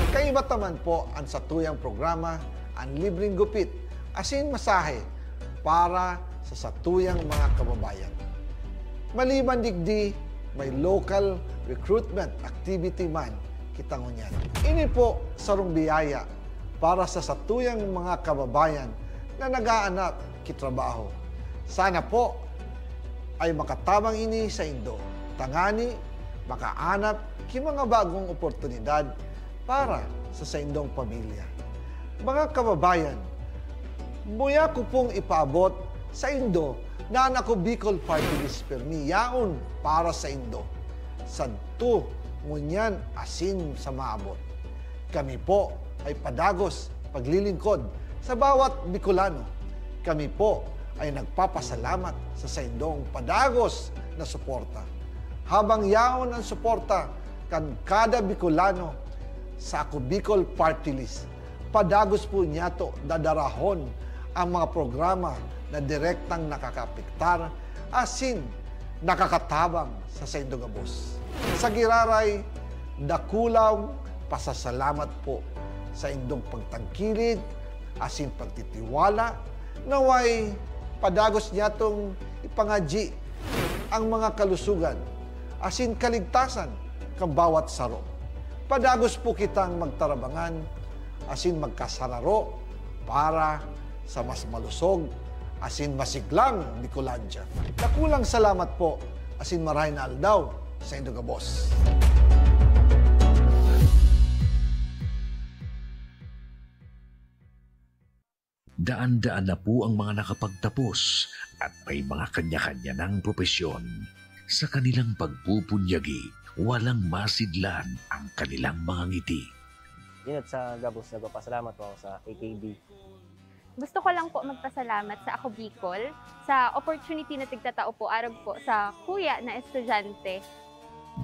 Kaiba taman po ang satuyang programa ang libreng gupit asin masahe para sa satuyang mga kababayan. Maliban digdi, may local recruitment activity man kita ngunyan. Ini po sarong biyaya para sa satuyang mga kababayan na nag-aanap kitrabaho. Sana po ay makatabang ini sa Indo. Tangani, makaanap ki mga bagong oportunidad para sa indong pamilya. Mga kababayan, buya ko pong ipaabot sa Indo na ang Ako Bicol Party List permi yaon para sa Indo. Sadto ngunyan asin sa maabot. Kami po ay padagos paglilingkod sa bawat Bicolano. Kami po ay nagpapasalamat sa saindong padagos na suporta. habang yaon ang suporta kan kada Bicolano sa Ako Bicol Party List. Padagos po niya to dadarahon ang mga programa na direktang nakakapiktar asin nakakatabang sa Saindugabos. Sa giraray, dakulaw pasasalamat po sa indong pagtangkilid asin pagtitiwala naway padagos niya tong ipangaji ang mga kalusugan asin kaligtasan kang bawat saro. Padagos po kitang magtarabangan asin magkasararo para sa mas malusog asin masiglang Bicolandia. Nakulang salamat po asin maray na aldaw sa Indogabos. Daan-daan na po ang mga nakapagtapos at may mga kanya-kanya ng propesyon. Sa kanilang pagpupunyagi, walang masidlan ang kanilang mga ngiti. Yun at sa Gabos, nagpapasalamat po ako sa AKB. Gusto ko lang po magpasalamat sa Ako Bicol sa opportunity na tigtatao po araw po sa kuya na estudyante.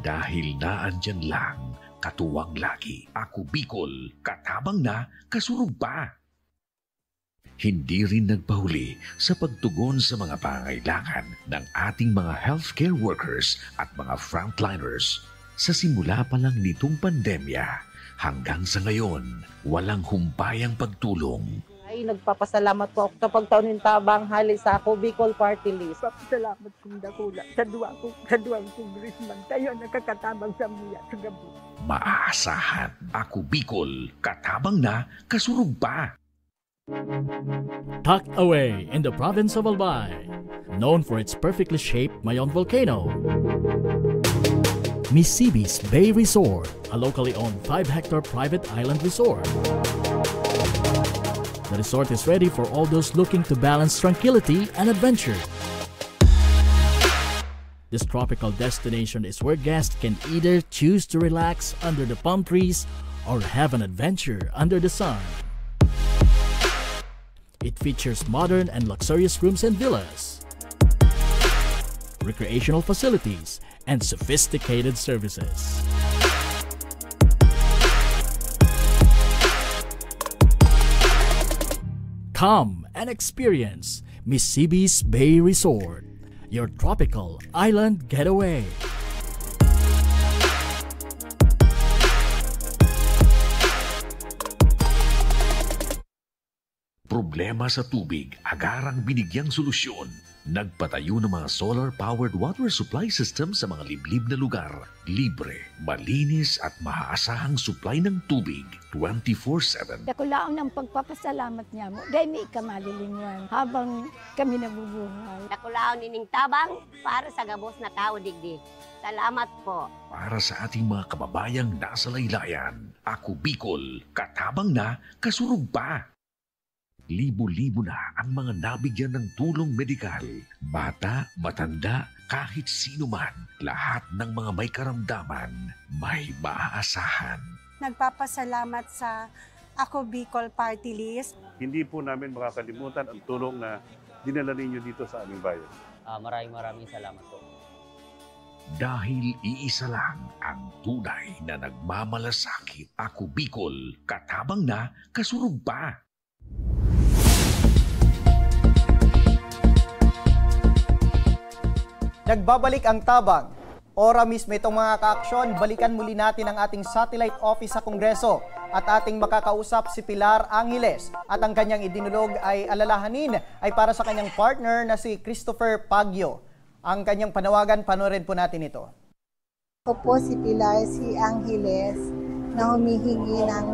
Dahil naandyan lang, katuwang lagi, Ako Bicol, katabang na, kasurog pa. Hindi rin nagpahuli sa pagtugon sa mga pangailangan ng ating mga healthcare workers at mga frontliners. Sa simula pa lang nitong pandemya, hanggang sa ngayon, walang humpayang pagtulong. Ay, nagpapasalamat po ako sa pagtaon ng tabang hali sa Ako Bicol Party List. Papasalamat kong dakula sa duwang congressman. Kayo nakakatabang sa mga sa gabi. Maaasahan, Ako Bicol, katabang na, kasurog pa. Tucked away in the province of Albay, known for its perfectly shaped Mayon volcano, Misibis Bay Resort, a locally owned 5-hectare private island resort. The resort is ready for all those looking to balance tranquility and adventure. This tropical destination is where guests can either choose to relax under the palm trees or have an adventure under the sun. It features modern and luxurious rooms and villas, recreational facilities, and sophisticated services. Come and experience Misibis Bay Resort, your tropical island getaway. Problema sa tubig, agarang binigyang solusyon. Nagpatayo ng mga solar-powered water supply system sa mga liblib na lugar. Libre, malinis at maaasahang supply ng tubig 24/7. Dakulaon ng pagpapasalamat niya mo dahil may kamalilinguan habang kami nabubuhay. Dakulaon nining tabang para sa Gabos na tao digdi. Salamat po. Para sa ating mga kababayang nasa laylayan, Ako Bicol, katabang na, kasurog pa. Libo-libo na ang mga nabigyan ng tulong medikal. Bata, matanda, kahit sino man, lahat ng mga may karamdaman, may maaasahan. Nagpapasalamat sa Ako Bicol Party List. Hindi po namin makakalimutan ang tulong na dinala ninyo dito sa aming bayan. Maraming salamat po. Dahil iisa lang ang tunay na nagmamalasakit. Ako Bicol, katabang na, kasurog pa. Nagbabalik ang tabang. Ora mismo itong mga kaaksyon, balikan muli natin ang ating satellite office sa Kongreso at ating makakausap si Pilar Angeles at ang kanyang idinulog ay alalahanin ay para sa kanyang partner na si Christopher Pagyo. Ang kanyang panawagan, panoorin po natin ito. Ako po si Pilar Angeles na humihingi ng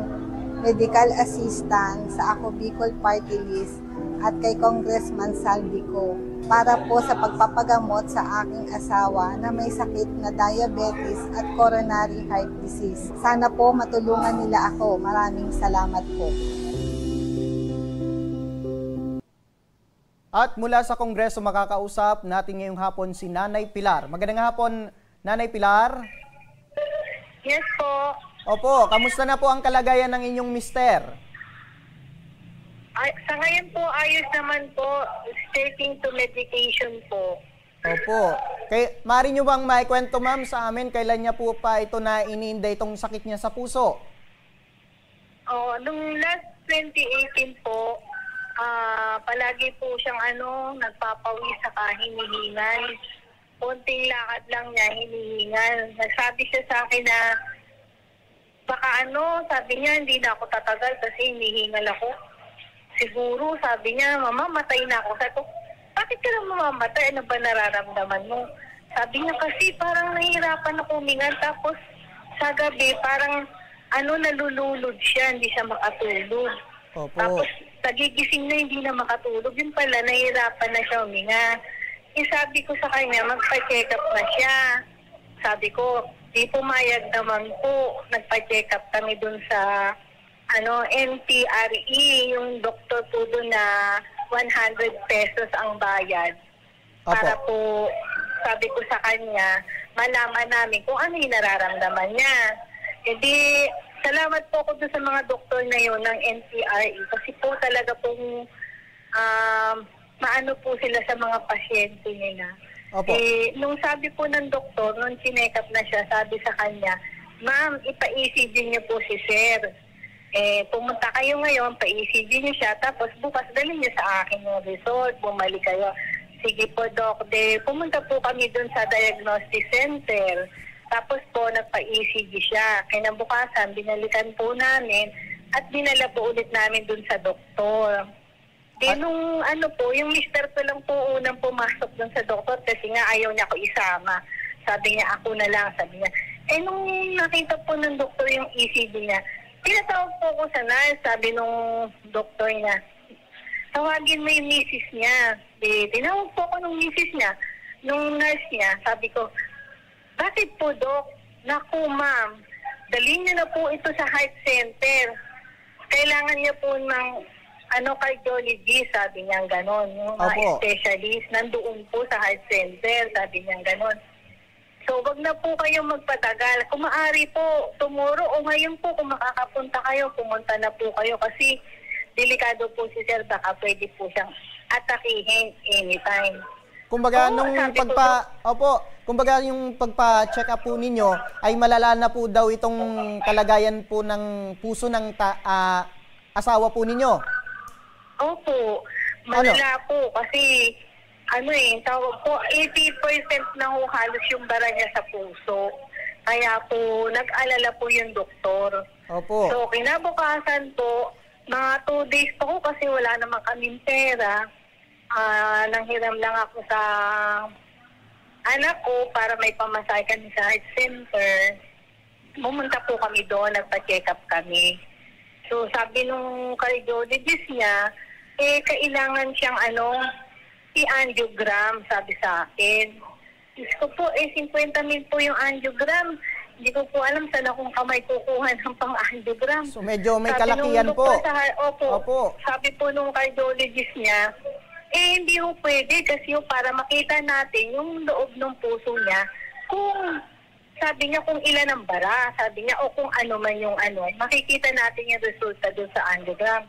medical assistance sa Ako Bicol Party List at kay Congressman Saldico para po sa pagpapagamot sa aking asawa na may sakit na diabetes at coronary heart disease. Sana po matulungan nila ako. Maraming salamat po. At mula sa Kongreso makakausap natin ngayong hapon si Nanay Pilar. Magandang hapon, Nanay Pilar. Yes po. Opo, kamusta na po ang kalagayan ng inyong mister? Sa ngayon po, ayos naman po. Taking to medication po. Opo. Mari nyo bang maikwento, ma'am, sa amin kailan niya po pa ito na iniinda itong sakit niya sa puso? Nung last 2018 po, palagi po siyang nagpapawis saka hinihingal. Konting lakad lang niya, hinihingal. Nagsabi siya sa akin na baka sabi niya, hindi na ako tatagal kasi hinihingal ako. Siguro, sabi niya, mama, matay na ako. Sabi ko, bakit ka lang mamamatay? Ano ba nararamdaman mo? Sabi niya, kasi parang nahihirapan ako huminga. Tapos, sa gabi, parang nalululod siya, hindi siya makatulog. Opo. Tapos, nagigising na hindi na makatulog. Yun pala, nahihirapan na siya huminga. Sabi ko sa kanya, magpa-check up na siya. Sabi ko, di pumayag naman po. Nagpa-check up kami dun sa NTRE, yung doktor po dun na 100 pesos ang bayad. Opo. Para po, sabi ko sa kanya, malaman namin kung ano yung nararamdaman niya. Hindi, salamat po ako dun sa mga doktor na yun ng NTRE kasi po talaga pong maano po sila sa mga pasyente nila. Opo. Nung sabi po ng doktor, nung chinek up na siya, sabi sa kanya, ma'am, ipa-ECG niyo po si sir. Pumunta kayo ngayon, pa-ECG niyo siya, tapos bukas dalhin niyo sa akin yung result, bumalik kayo. Sige po, Doc. Pumunta po kami dun sa diagnostic center. Tapos po, nagpa-ECG siya. Kinabukasan, binalikan po namin at dinala po ulit namin dun sa doktor. Nung yung mister ko lang po unang pumasok dun sa doktor kasi nga ayaw niya ako isama. Sabi niya, ako na lang. Sabi niya, nung nakita po ng doktor yung ECG niya, tinatawag po ko sa nurse. Sabi nung doktor niya, tawagin mo yung misis niya. Tinawag po ko nung misis niya. Nung nurse niya, sabi ko, bakit po, Doc? Naku, ma'am, dalhin niyo na po ito sa heart center. Kailangan niya po ng cardiologist, sabi niya gano'n. Yung mga specialist, nandoon po sa heart center, sabi niya gano'n. So, wag na po kayong magpatagal. Kung maaari po, tomorrow o ngayon po, kung makakapunta kayo, pumunta na po kayo kasi delikado po si sir, baka pwede po siyang atakihin anytime. Kumbaga, kumbaga yung pagpa-check up po ninyo ay malala na po daw itong kalagayan po ng puso ng asawa po ninyo. Opo, malala po kasi tawag po 80% na halos yung bara niya sa puso. Kaya po nag-alala po yung doktor. Opo. So kinabukasan po, mga 2 days po kasi wala naman kaming pera. Nanghiram lang ako sa anak ko para may pamasahe kami sa heart center. Pumunta po kami doon, nagpa-check up kami. So sabi nung cardiologist niya, kailangan siyang i-angiogram, sabi sa akin. Diyos ko po, 50,000 po yung angiogram. Hindi ko po alam saan akong kamay kukuha ng pang-angiogram. So medyo may kalakihan po. Opo. Sabi po nung cardiologist niya, hindi po pwede kasi para makita natin yung loob ng puso niya kung sabi niya kung ilan ang bara, sabi niya o kung ano man yung makikita natin yung resulta doon sa angiogram.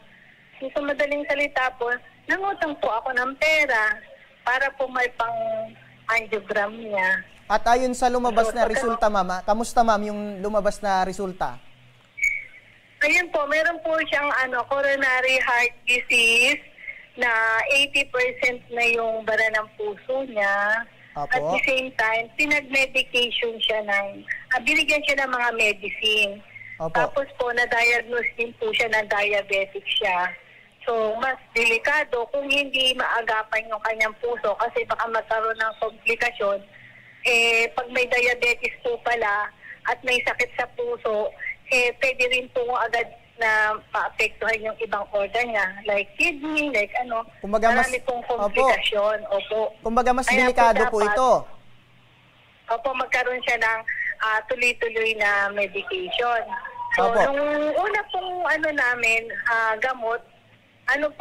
So madaling salita po, nangutang po ako ng pera para po may pang-angiogram niya. At ayon sa lumabas na resulta, ma'am, kamusta ma'am yung lumabas na resulta? Ayun po, meron po siyang coronary heart disease na 80% na yung bara ng puso niya. Apo. At the same time, pinag-medication siya binigyan siya ng mga medicine. Opo. Tapos po, na-diagnose din po siya na diabetic siya. So, mas delikado kung hindi maagapan yung kanyang puso kasi baka magkaroon ng komplikasyon. Pag may diabetes po pala at may sakit sa puso, pwede rin po agad na maapektuhan yung ibang organ niya. Like kidney, kumbaga, marami pong komplikasyon. Opo. Kumbaga mas delikado po ito. Opo, magkaroon siya ng tuloy-tuloy na medication. So, Opo. nung una pong namin, gamot, 10,000,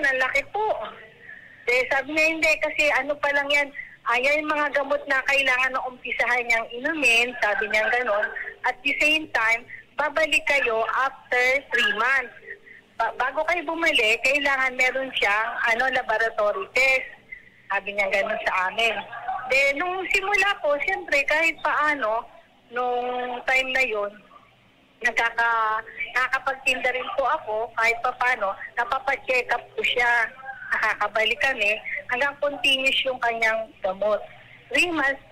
ang laki po. Sabi niya, hindi, kasi pa lang yan, yan yung mga gamot na kailangan na umpisahan niyang inumin, sabi niya gano'n. At the same time, babalik kayo after 3 months. Bago kayo bumalik, kailangan meron siyang laboratory test. Sabi niya gano'n sa amin. Then, nung simula po, siyempre, kahit paano, nung time na yon, nakakapagtinda rin po ako, kahit paano, napapacheck up ko siya. Nakakabalik kami, hanggang continuous yung kanyang gamot. 3 months,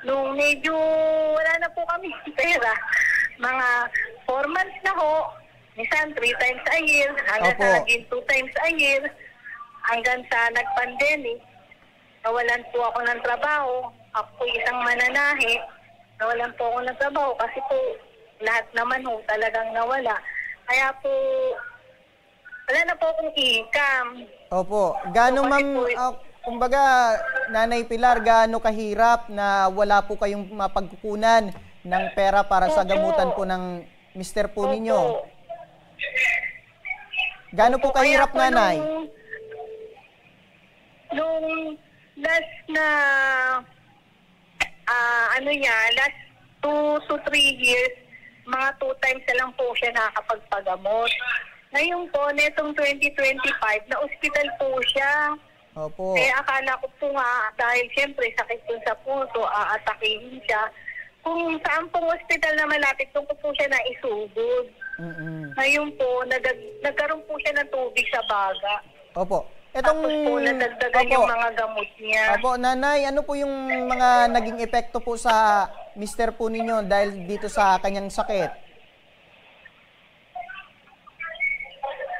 nung medyo wala na po kami pera, mga 4 months na ho, minsan 3 times a year, hanggang sa naging 2 times a year, hanggang sa nag-pandemic, nawalan po ako ng trabaho. Ako po isang mananahi, nawalan po ako ng trabaho kasi po lahat naman ho talagang nawala. Kaya po, wala na po akong income. Opo. Gaano ma'am, kumbaga, Nanay Pilar, gaano kahirap na wala po kayong mapagkukunan ng pera para sa gamutan po ng mister po ninyo? Gaano po kahirap, Nanay? Nung last na, last 2 to 3 years, mga 2 times na lang po siya nakakapagpagamot. Ngayon po, netong 2025, na-hospital po siya. Opo. Eh, akala ko po nga, dahil siyempre sakit po sa puso, aatakihin siya. Kung saan pong hospital na malapit, doon po siya na isugod. Ngayon po, nagkaroon po siya ng tubig sa baga. Opo. Tapos po, nadagdagan yung mga gamot niya. Opo, Nanay, ano po yung mga naging epekto po sa mister po ninyo dahil dito sa kanyang sakit?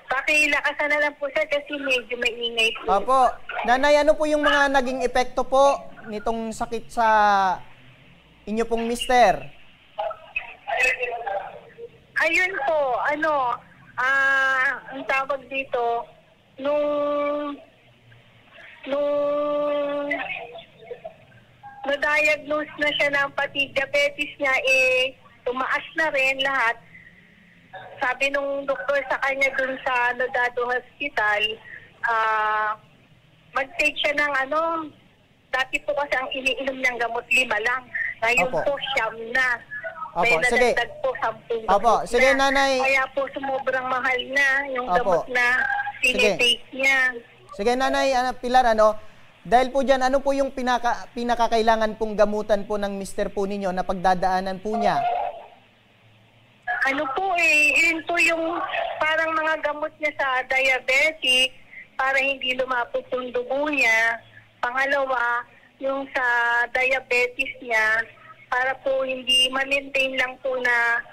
Pakilakasan na lang po siya kasi medyo maingay po. Opo. Nanay, ano po yung mga naging epekto po nitong sakit sa inyo pong mister? Ayun po, ang tawag dito, nung na-diagnose na siya ng pati diabetes niya, tumaas na rin lahat. Sabi nung doktor sa kanya dun sa Nodado Hospital, mag-take siya ng dati po kasi ang iniinom niyang gamot 5 lang. Ngayon po 9 na. May nadagdag po 10 gamot sige, na. Nanay. Kaya po sumobrang mahal na yung gamot na tinitake niya. Sige, Nanay Pilar, dahil po dyan, ano po yung pinakakailangan pong gamutan po ng mister po ninyo na pagdadaanan po niya? Yun po yung parang mga gamot niya sa diabetic para hindi lumapot yung dugo niya. Pangalawa, yung sa diabetes niya para po hindi ma-maintain lang po na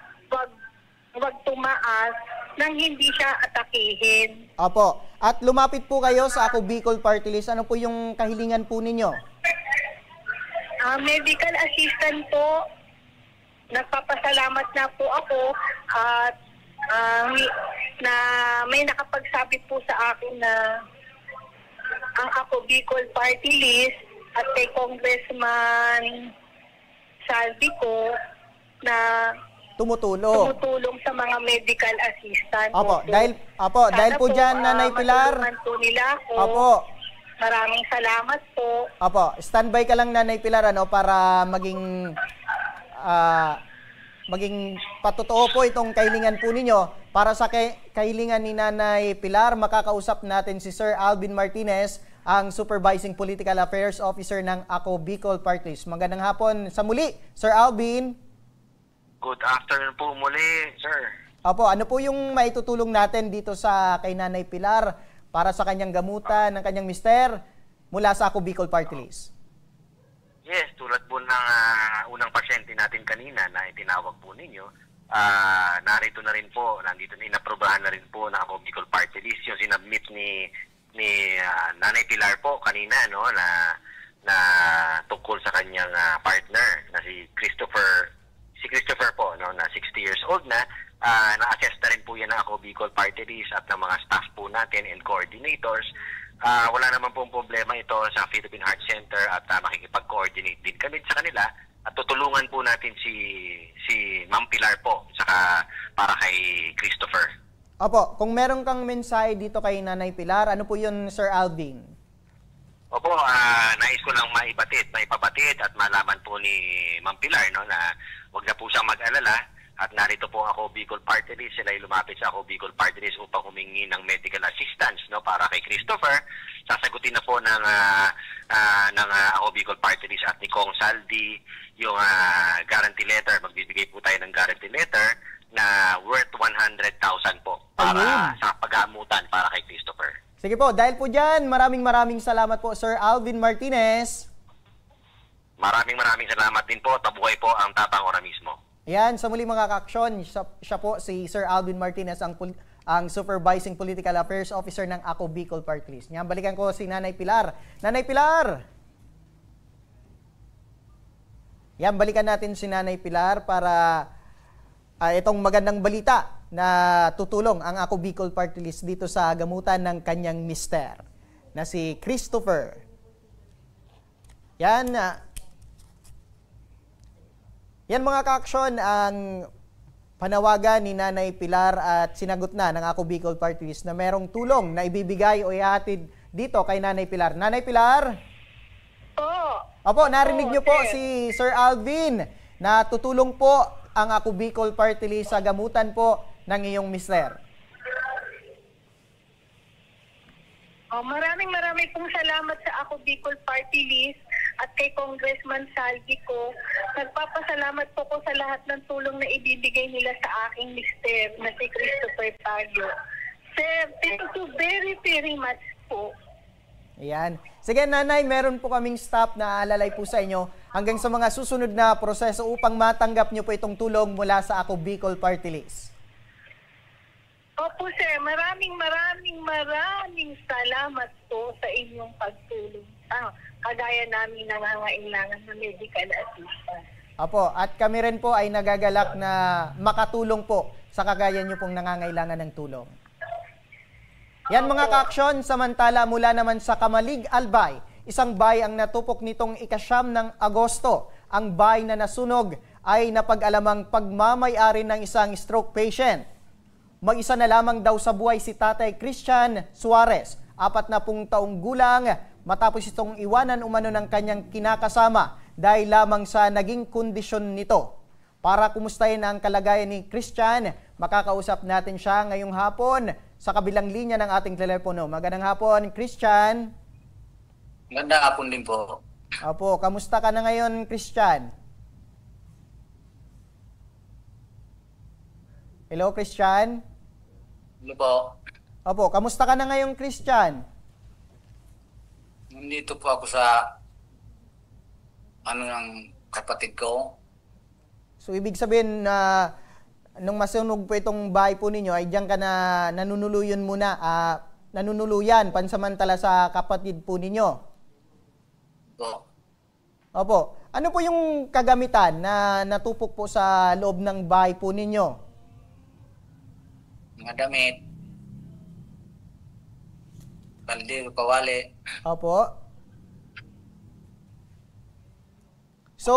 wag tumaas nang hindi siya atakihin. Opo. At lumapit po kayo sa Ako Bicol Party List. Ano po yung kahilingan po ninyo? Medical assistant po. Nagpapasalamat na po ako at na may nakapagsabi po sa akin na ang Ako Bicol Party List at kay Congressman Saldi ko na tumutulong sa mga medical assistant. Opo, dahil po diyan, Nanay Pilar. Po nila ako. Opo. Maraming salamat po. Opo, standby ka lang, Nanay Pilar, para maging patotoo po itong kahilingan po ninyo. Para sa kahilingan ni Nanay Pilar, makakausap natin si Sir Alvin Martinez, ang Supervising Political Affairs Officer ng Ako Bicol Party List. Magandang hapon sa muli, Sir Alvin. Good afternoon po muli, sir. Opo, ano po yung maitutulong natin dito sa kay Nanay Pilar para sa kanyang gamutan ng kanyang mister mula sa Ako Bicol Party List? Yes, tulad po ng unang pasyente natin kanina na itinawag po ninyo, narito na rin po, nandito na inaprobahan na rin po ng Ako Bicol Party List yung sinubmit ni Nanay Pilar po kanina, na tungkol sa kanyang partner na si Christopher po, na 60 years old na. Na-assess na rin po yan ng Ako Bicol Party List at ng mga staff po natin and coordinators. Wala naman pong problema ito sa Philippine Heart Center at makikipag-coordinate din kami sa kanila at tutulungan po natin si Ma'am Pilar po saka para kay Christopher. Opo, kung meron kang mensahe dito kay Nanay Pilar, ano po yun, Sir Alvin? Opo, nais ko lang maipabatid at malaman po ni Ma'am Pilar na wag na po siyang mag-alala at narito po Ako Bicol Party List. Sila ay lumapit sa Ako Bicol Party List upang humingi ng medical assistance para kay Christopher. sasagutin na po ng Ako Bicol Party List at ni Kong Saldi yung guarantee letter. Magbibigay po tayo ng guarantee letter na worth 100,000 po para sa pag-aamutan para kay Christopher. Sige po, dahil po dyan, maraming salamat po, Sir Alvin Martinez. Maraming salamat din po. Tabuhay po ang Tapang Ora mismo. Yan, sa muli mga kaaksyon, siya po si Sir Alvin Martinez, ang Supervising Political Affairs Officer ng Ako Bicol Party List. Yan, balikan ko si Nanay Pilar. Nanay Pilar! Yan, balikan natin si Nanay Pilar para itong magandang balita na tutulong ang Ako Bicol Party List dito sa gamutan ng kanyang mister na si Christopher. Yan, yan mga kaaksyon ang panawagan ni Nanay Pilar at sinagot na ng Ako Bicol Party List na merong tulong na ibibigay o ihatid dito kay Nanay Pilar. Nanay Pilar? Opo, narinig niyo po si Sir Alvin na tutulong po ang Ako Bicol Party List sa gamutan po ng iyong mister. Maraming pong salamat sa Ako Bicol Party List at kay Congressman Saldi ko. Nagpapasalamat po ko sa lahat ng tulong na ibibigay nila sa aking mister na si Christopher Taglio. Sir, thank you very much po. Ayan. Sige Nanay, meron po kaming staff na aalalay po sa inyo hanggang sa mga susunod na proseso upang matanggap nyo po itong tulong mula sa Ako Bicol Party List. Opo sir, maraming salamat po sa inyong pagtulong. Kagaya namin nangangailangan ng medical assistance. Opo, at kami rin po ay nagagalak na makatulong po sa kagaya nyo pong nangangailangan ng tulong. Yan mga kaaksyon, samantala mula naman sa Kamalig, Albay, isang bahay ang natupok nitong ika-9 ng Agosto. Ang bahay na nasunog ay napag-alamang pagmamay-ari ng isang stroke patient. Mag-isa na lamang daw sa buhay si Tatay Christian Suarez, 40 taong gulang, matapos itong iwanan umano ng kanyang kinakasama dahil lamang sa naging kondisyon nito. Para kumustahin ang kalagayan ni Christian, makakausap natin siya ngayong hapon sa kabilang linya ng ating telepono. Magandang hapon, Christian. Magandang hapon din po. Opo, kamusta ka na ngayon, Christian? Hello, Christian? Hello po. Opo, kamusta ka na ngayon, Christian? Nandito po ako sa ng kapatid ko. So, ibig sabihin na nung masunog po itong bahay po ninyo, ay diyan ka na nanunuluyan muna, nanunuluyan pansamantala sa kapatid po ninyo? Opo. Ano po yung kagamitan na natupok po sa loob ng bahay po ninyo? Mga damit. Balde, kawali. Opo. So,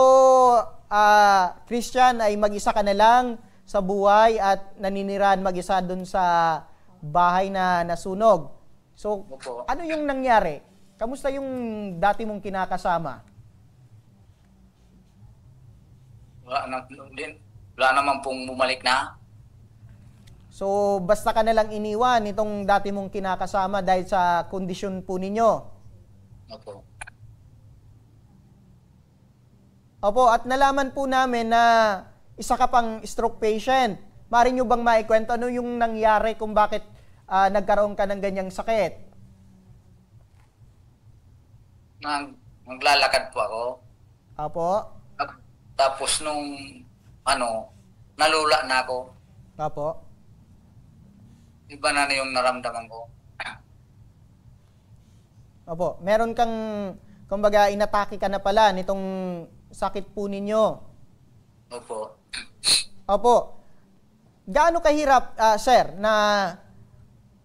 Christian, ay mag-isa ka na lang sa buhay at naninirahan mag-isa dun sa bahay na nasunog. So, ano yung nangyari? Kamusta yung dati mong kinakasama? Wala naman pong bumalik na. So, basta ka na lang iniwan itong dati mong kinakasama dahil sa kondisyon po ninyo? Opo. Opo, at nalaman po namin na isa ka pang stroke patient. Maaari nyo bang maikwento ano yung nangyari kung bakit nagkaroon ka ng ganyang sakit? Naglalakad po ako. Opo. Tapos nung nalula na ako. Opo. Iba na yung naramdaman ko. Opo, meron kang, kumbaga, inatake ka na pala nitong sakit po ninyo. Opo. Opo. Gaano kahirap, sir, na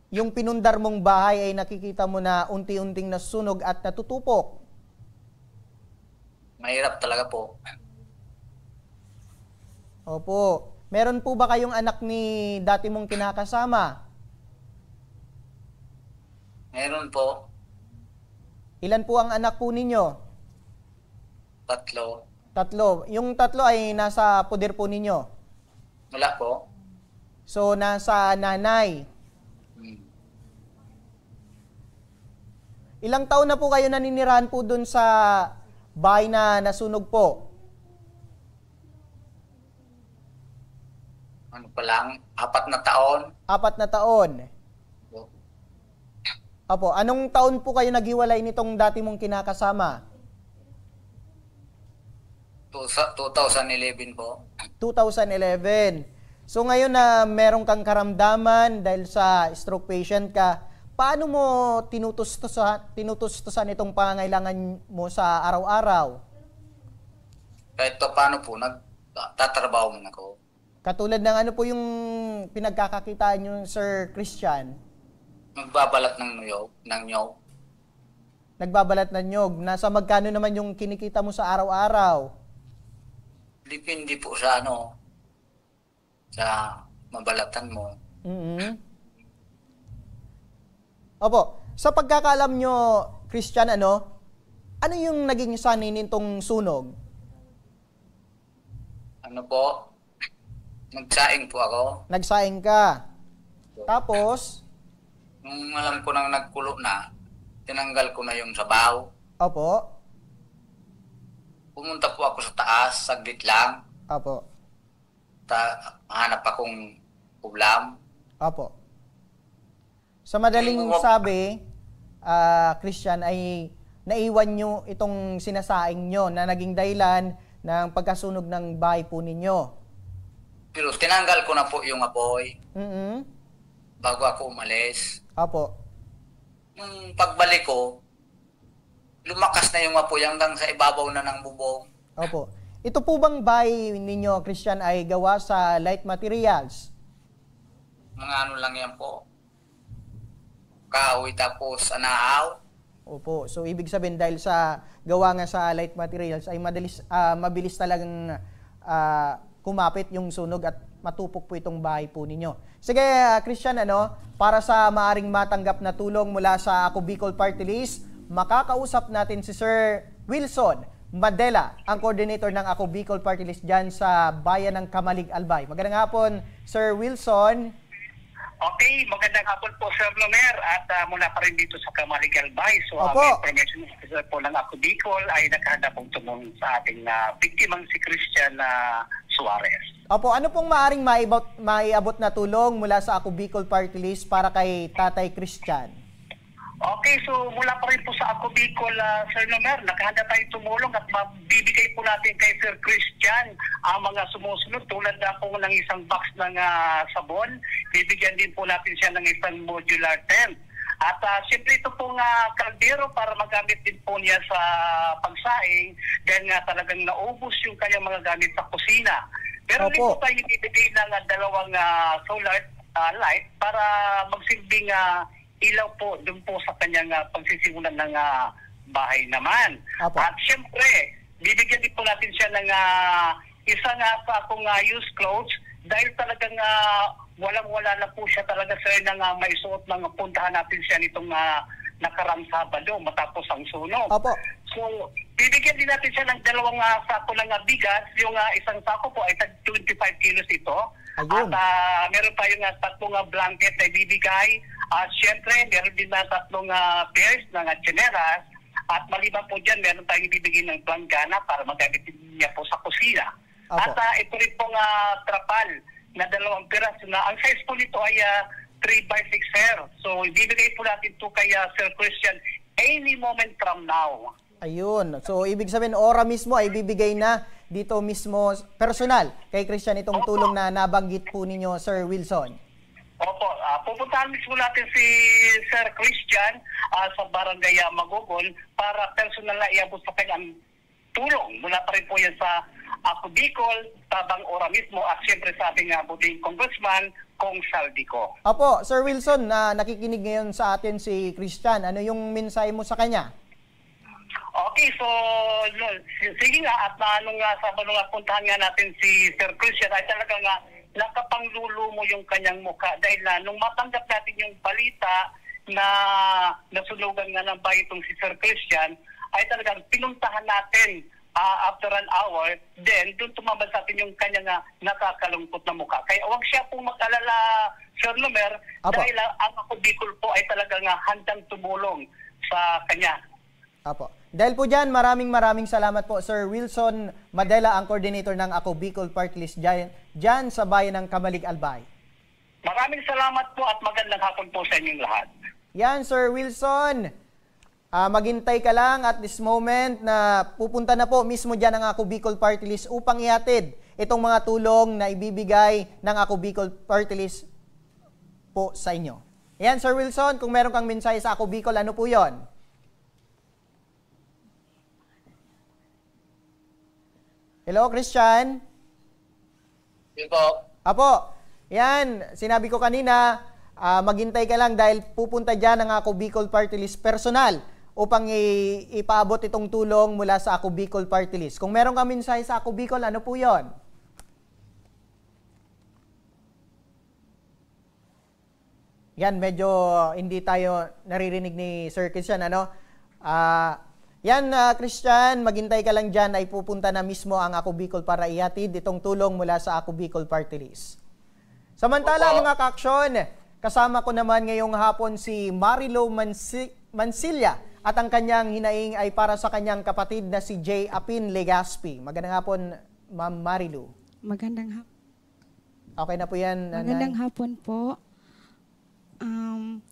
yung pinundar mong bahay ay nakikita mo na unti-unting nasunog at natutupok? Mahirap talaga po. Opo. Meron po ba kayong anak ni dati mong kinakasama? Meron po. Ilan po ang anak po ninyo? 3. Yung 3 ay nasa poder po ninyo? Wala po. So, nasa nanay? Ilang taon na po kayo naninirahan po dun sa bahay na nasunog po? Ano pa lang, 4 na taon. 4 na taon. Opo, anong taon po kayo naghiwalay nitong dati mong kinakasama? 2011 po. 2011. So ngayon na meron kang karamdaman dahil sa stroke patient ka, paano mo tinutustusan itong pangangailangan mo sa araw-araw? Kahit paano po, nagtatrabaho man ako. Katulad ng ano po yung pinagkakakitaan nyo, Sir Christian? Nagbabalat ng nyog. Nagbabalat ng nyog. Nasa magkano naman yung kinikita mo sa araw-araw? Depende po sa sa mabalatan mo. Opo, sa pagkakaalam nyo, Christian, ano yung naging sanhi nitong sunog? Ano po? Nagsaing po ako. Nagsaing ka. Tapos? Nung alam ko nang nagkulo na, tinanggal ko na yung sabaw. Opo. Pumunta po ako sa taas, saglit lang. Opo. Hanap akong ulam. Opo. Sa madaling sabi, Christian, ay naiwan nyo itong sinasaing nyo na naging dahilan ng pagkasunog ng bahay po ninyo. Pero tinanggal ko na po yung apoy. Bago ako umalis. Opo. Nung pagbalik ko, lumakas na yung apoy hanggang sa ibabaw na ng bubong. Opo. Ito po bang bahay ninyo, Christian, ay gawa sa light materials? Mga ano lang yan po. Kahoy tapos anahaw. Opo. So, ibig sabihin dahil sa gawa nga sa light materials ay mabilis talagang kumapit yung sunog at matupok po itong bahay po ninyo. Sige, Christian, para sa maaring matanggap na tulong mula sa Ako Bicol Party List, makakausap natin si Sir Wilson Madela, ang coordinator ng Ako Bicol Party List dyan sa bayan ng Kamalig, Albay. Magandang hapon, Sir Wilson. Okay, magandang hapon po, Sir Lomer, at mula pa rin dito sa Kamalig, Albay. So, ang information officer po ng Ako Bicol ay nakahanda pong tumulong sa ating biktimang si Christian Suarez. Opo, ano pong maaring maiabot na tulong mula sa Ako Bicol Party List para kay Tatay Christian? Okay, so mula pa rin po sa Ako Bicol, Sir Lomer, nakahanda tayong tumulong at mabibigay po natin kay Sir Christian ang mga sumusunod tulad na po ng isang box ng sabon. Bibigyan din po natin siya ng isang modular tent. At siyempre ito pong kaldero para magamit din po niya sa pagsaing dahil nga talagang naubos yung kanyang mga gamit sa kusina. Pero hindi po tayo ibibigay ng dalawang solar light para magsilbing ilaw po doon po sa kanyang pagsisimulan ng bahay naman. At siyempre, bibigyan din po natin siya ng isang sakong used clothes dahil talagang walang-wala na po siya talaga sir nang maisuot ng puntahan natin siya nitong nakarang Sabado matapos ang sunog. So, bibigyan din natin siya ng dalawang sako ng bigas. Yung isang sako po ay 25 kilos ito. At meron tayong 3 blanket na ibibigay. Siyempre, meron din na 3 pairs ng tsineras. At maliban po dyan, meron tayong ibibigay ng planggana para magamit niya po sa kusina. At ito rin pong trapal na 2 piraso na ang size po nito ay 3x6 sir. So, ibibigay po natin ito kay Sir Christian any moment from now. Ayun. So, ibig sabihin, ora mismo ay bibigay na dito mismo personal kay Christian itong tulong na nabanggit po ninyo, Sir Wilson. Opo. Pupuntahan mismo natin si Sir Christian sa Barangay Magogon para personal na iabot sa kanyang tulong. Mula pa rin po yan sa Ako Bicol, tabang ora mismo at siyempre sa ating buting Congressman, Kong Saldico. Opo, Sir Wilson, nakikinig ngayon sa atin si Christian. Ano yung mensahe mo sa kanya? Okay, so sige nga at nung Sabado nga puntahan nga natin si Sir Christian ay talaga nga nakapanglulu mo yung kanyang mukha dahil nung matanggap natin yung balita na nasunugan nga ng bahay itong si Sir Christian ay talagang pinuntahan natin after an hour, then doon tumambal sa atin yung kanyang nakakalungkot na mukha. Kaya huwag siya pong mag-alala, Sir Lomer, dahil ang Ako Bicol po ay talagang handang tumulong sa kanya. Apo. Dahil po dyan, maraming salamat po, Sir Wilson Madela, ang coordinator ng Ako Bicol Party List dyan sa bayan ng Kamalig, Albay. Maraming salamat po at magandang hapon po sa inyong lahat. Yan, Sir Wilson. Maghintay ka lang at this moment na pupunta na po mismo dyan ang Ako Bicol Party List upang ihatid itong mga tulong na ibibigay ng Ako Bicol Party List po sa inyo. Yan, Sir Wilson, kung meron kang mensahe sa Ako Bicol, ano po yon? Hello, Christian? Hello. Apo, yan, sinabi ko kanina, maghintay ka lang dahil pupunta dyan ang Ako Bicol Party List personal upang ipaabot itong tulong mula sa Ako Bicol Party List. Kung meron kang mensahe sa Ako Bicol, ano po yon? Yan, medyo hindi tayo naririnig ni Sir Christian, ano? Yan, Christian, maghintay ka lang dyan ay pupunta na mismo ang Ako Bicol para ihatid itong tulong mula sa Ako Bicol Party List. Samantala, mga kaaksyon, kasama ko naman ngayong hapon si Marilo Mansilla at ang kanyang hinaing ay para sa kanyang kapatid na si J. Apin Legaspi. Magandang hapon, Ma'am Marilo. Magandang hapon. Okay na po yan, Nanay? Magandang hapon po.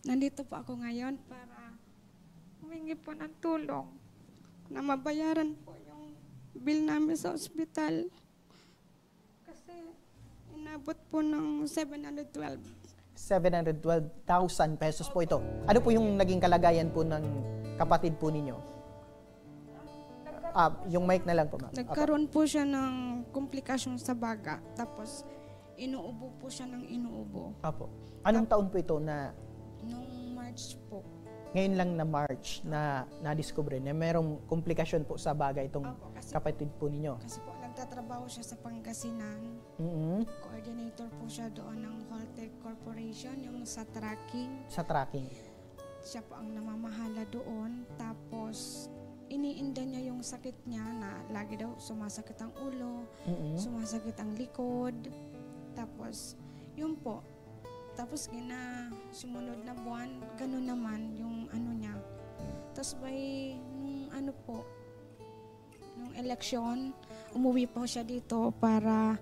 Nandito po ako ngayon para humingi po ng tulong na mabayaran po yung bill namin sa ospital. Kasi inabot po ng 712,000 pesos po ito. Ano po yung naging kalagayan po ng kapatid po ninyo? Yung mic na lang po, ma'am. Nagkaroon po siya ng komplikasyon sa baga. Tapos, inuubo po siya ng inuubo. Apo. Anong taon po ito na? Nung March po. Ngayon lang na March na na-discover na merong komplikasyon po sa baga itong kapatid po ninyo. Kasi po, nagtatrabaho siya sa Pangasinan. Coordinator po siya doon ng Holtec Corporation, yung sa tracking. Sa tracking. Siya po ang namamahala doon. Tapos, iniinda niya yung sakit niya na lagi daw sumasakit ang ulo, sumasakit ang likod. Tapos, yun po. Tapos, sumunod na buwan, ganun naman yung ano niya. Tapos, nung eleksyon, umuwi po siya dito para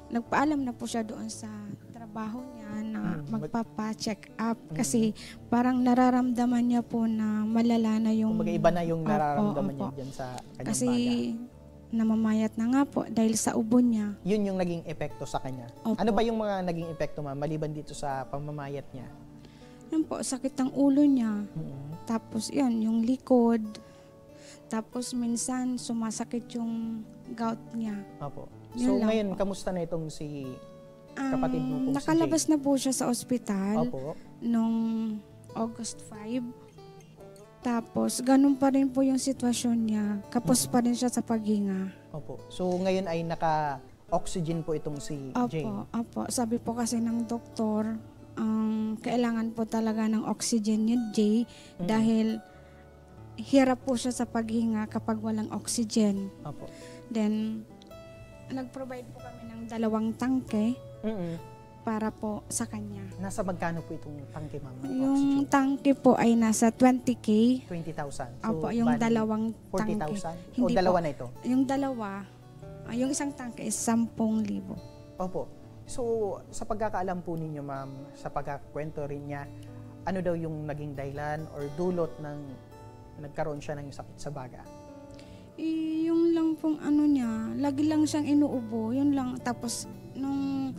nagpaalam na po siya doon sa trabaho niya na magpapa-check up kasi parang nararamdaman niya po na malala na yung... Kumbaga iba na yung nararamdaman niya dyan sa kanyang kasi, baga. namamayat na nga po dahil sa ubo niya. Yun yung naging epekto sa kanya. Opo. Ano pa yung mga naging epekto, ma'am, maliban dito sa pamamayat niya? Yun po, sakit ang ulo niya. Tapos yun, yung likod. Tapos minsan sumasakit yung gout niya. Opo. So ngayon, kamusta na itong si kapatid mo pong nakalabas si Jay? na po siya sa ospital Opo. nung August 5. Tapos, ganun pa rin po yung sitwasyon niya. Kapos pa rin siya sa paghinga. Opo. So, ngayon ay naka-oxygen po itong si Jay. Opo. Sabi po kasi ng doktor, kailangan po talaga ng oxygen yung Jay dahil hirap po siya sa paghinga kapag walang oxygen. Opo. Then, nag-provide po kami ng 2 tangke para po sa kanya. Nasa magkano po itong tangke, ma'am? Yung tangke po ay nasa 20K. 20,000. So, Opo, yung 2 tangke. 40,000? O dalawa na ito? Yung dalawa, yung isang tangke is 10,000. Opo. So, sa pagkakaalam po ninyo, ma'am, sa pagkakwento rin niya, ano daw yung naging dahilan or dulot ng nagkaroon siya ng sakit sa baga? Yung lang pong ano niya, lagi lang siyang inuubo, yun lang. Tapos, nung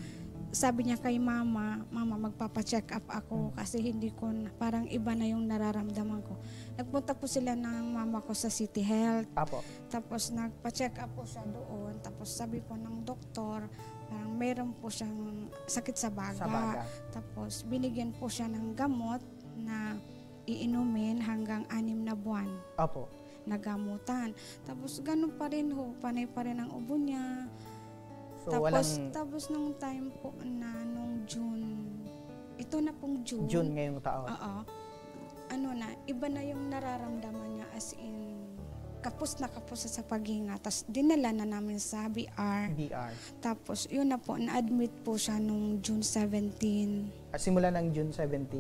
sabi niya kay mama, magpapacheck up ako kasi hindi ko, parang iba na yung nararamdaman ko. Nagpunta po sila ng mama ko sa City Health. Apo. Tapos nagpa-check up po siya doon. Tapos sabi po ng doktor, parang meron po siyang sakit sa baga. Tapos binigyan po siya ng gamot na iinumin hanggang 6 na buwan. Apo. Nagamutan. Tapos ganun pa rin ho, panay pa rin ang ubo niya. So, tapos nung time po na nung June, ito na pong June. June ngayong taon. Oo. Iba na yung nararamdaman niya as in, kapos na kapos sa paghinga. Tapos dinala na namin sa BR. Tapos yun na po, na-admit po siya nung June 17. Simula ng June 17?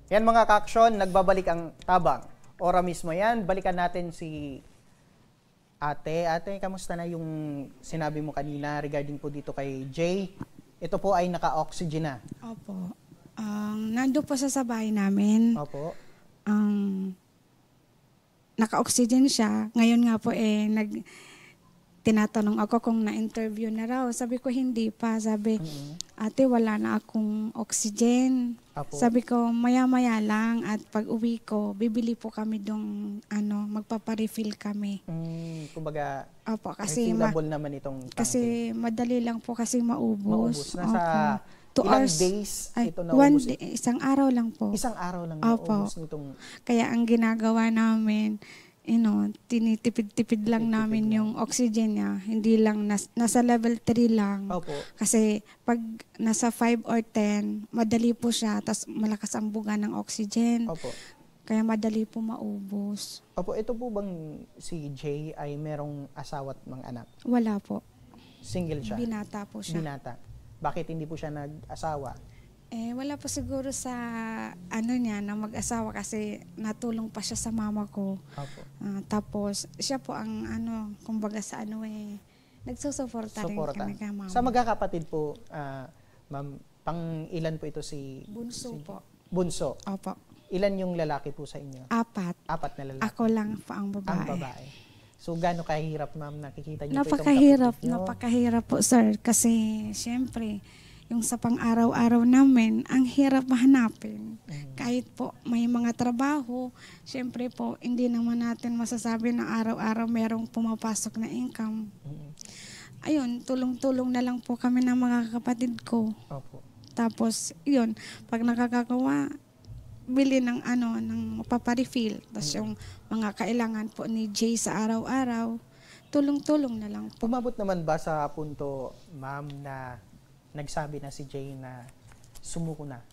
Yan mga ka-aksyon, nagbabalik ang tabang. Ora mismo yan, balikan natin si ate. Ate, kamusta na yung sinabi mo kanina regarding po dito kay Jay? Ito po ay naka-oxygen na. Opo. Nando po sa bahay namin. Opo. Naka-oxygen siya. Ngayon nga po tinatanong ako kung na-interview na raw. Sabi ko hindi pa. Sabi, ate wala na akong oxygen. Apo. Sabi ko maya-maya lang at pag uwi ko, bibili po kami dong magpaparefill kami. Kumbaga, opo, kasi refillable naman itong tanke. Kasi madali lang po kasi maubos. Nasa opo. 2 ilang hours, days ito naubos? Isang araw lang po. Isang araw lang opo. naubos nitong... Kaya ang ginagawa namin, tinitipid-tipid lang namin yung oxygen niya. Hindi lang, nasa level 3 lang. Opo. Kasi pag nasa 5 or 10, madali po siya, tapos malakas ang buga ng oxygen. Opo. Kaya madali po maubos. Opo, ito po bang si Jay ay merong asawa at mga anak? Wala po. Single siya? Binata po siya. Binata. Bakit hindi po siya nag-asawa? Wala po siguro sa niya na mag-asawa kasi natulong pa siya sa mama ko. Opo. Tapos siya po ang kumbaga sa nagsusuporta rin kami kay mama. Sa magkakapatid po, ma'am, pang ilan po ito Bunso po. Bunso? Opo. Ilan yung lalaki po sa inyo? 4. 4 na lalaki? Ako lang pa ang babae. Ang babae. So, gaano kahirap, ma'am, nakikita niyo po itong kapatid niyo? Napakahirap po, sir. Kasi, siyempre, yung sa pang-araw-araw namin, ang hirap mahanapin. Kahit po may mga trabaho, siyempre po, hindi naman natin masasabi na araw-araw merong pumapasok na income. Ayun, tulong-tulong na lang po kami ng mga kapatid ko. Opo. Tapos, yun, pag nakakagawa, bili ng ng paparefill. Tapos yung mga kailangan po ni Jay sa araw-araw, tulong-tulong na lang po. Umabot naman ba sa punto, ma'am, na nagsabi na si Jay na sumuko na?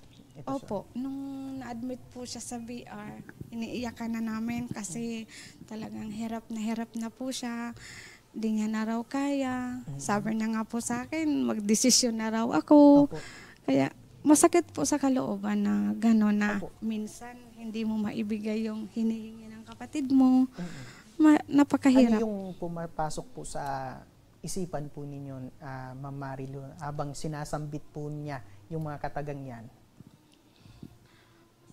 Opo, nung na-admit po siya sa VR, iniiyakan na namin kasi talagang hirap na po siya. Di niya na raw kaya. Sabi niya nga po sa akin, magdesisyon na raw ako. Opo. Kaya masakit po sa kalooban na gano'n na minsan hindi mo maibigay yung hinihingi ng kapatid mo. Napakahirap. Ano yung pumapasok po sa isipan po ninyo, Ma'am Marilu, habang sinasambit po niya yung mga katagang yan?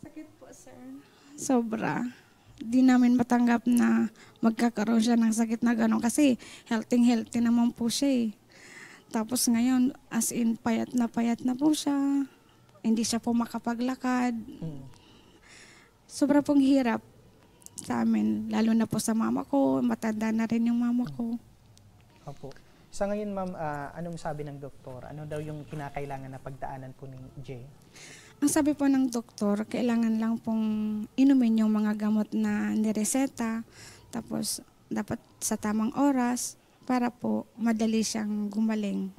Sakit po, sir. Sobra. Di namin matanggap na magkakaroon siya ng sakit na gano'n kasi healthy naman po siya eh. Tapos ngayon, as in, payat na po siya. Hindi siya po makapaglakad. Sobra pong hirap sa amin, lalo na po sa mama ko. Matanda na rin yung mama ko. Opo. Sa ngayon, ma'am, anong sabi ng doktor? Ano daw yung kinakailangan na pagdaanan po ni Jay? Ang sabi po ng doktor, kailangan lang pong inumin yung mga gamot na nireseta. Tapos, dapat sa tamang oras, para po madali siyang gumaling.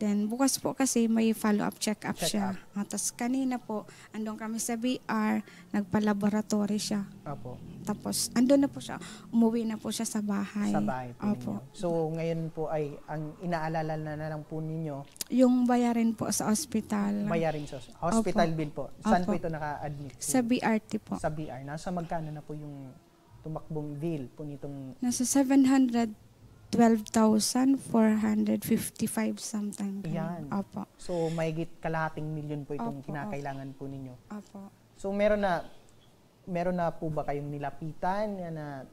Then bukas po kasi may follow-up check-up siya. Tapos kanina po, andun kami sa BR, nagpa-laboratory siya. Opo. Tapos andun na po siya, umuwi na po siya sa bahay. Sa bahay po ninyo. So ngayon po ay ang inaalala na lang po ninyo? Yung bayarin po sa ospital. Bayarin sa hospital bill po. Saan po ito naka-admit? Sa BRT po. Sa BR. Nasa magkano na po yung tumakbong bill po nitong... Nasa 712,455 something. Yan. Opo. So mahigit kalahating milyon po itong kinakailangan po ninyo. Opo. So meron na po ba kayong nilapitan na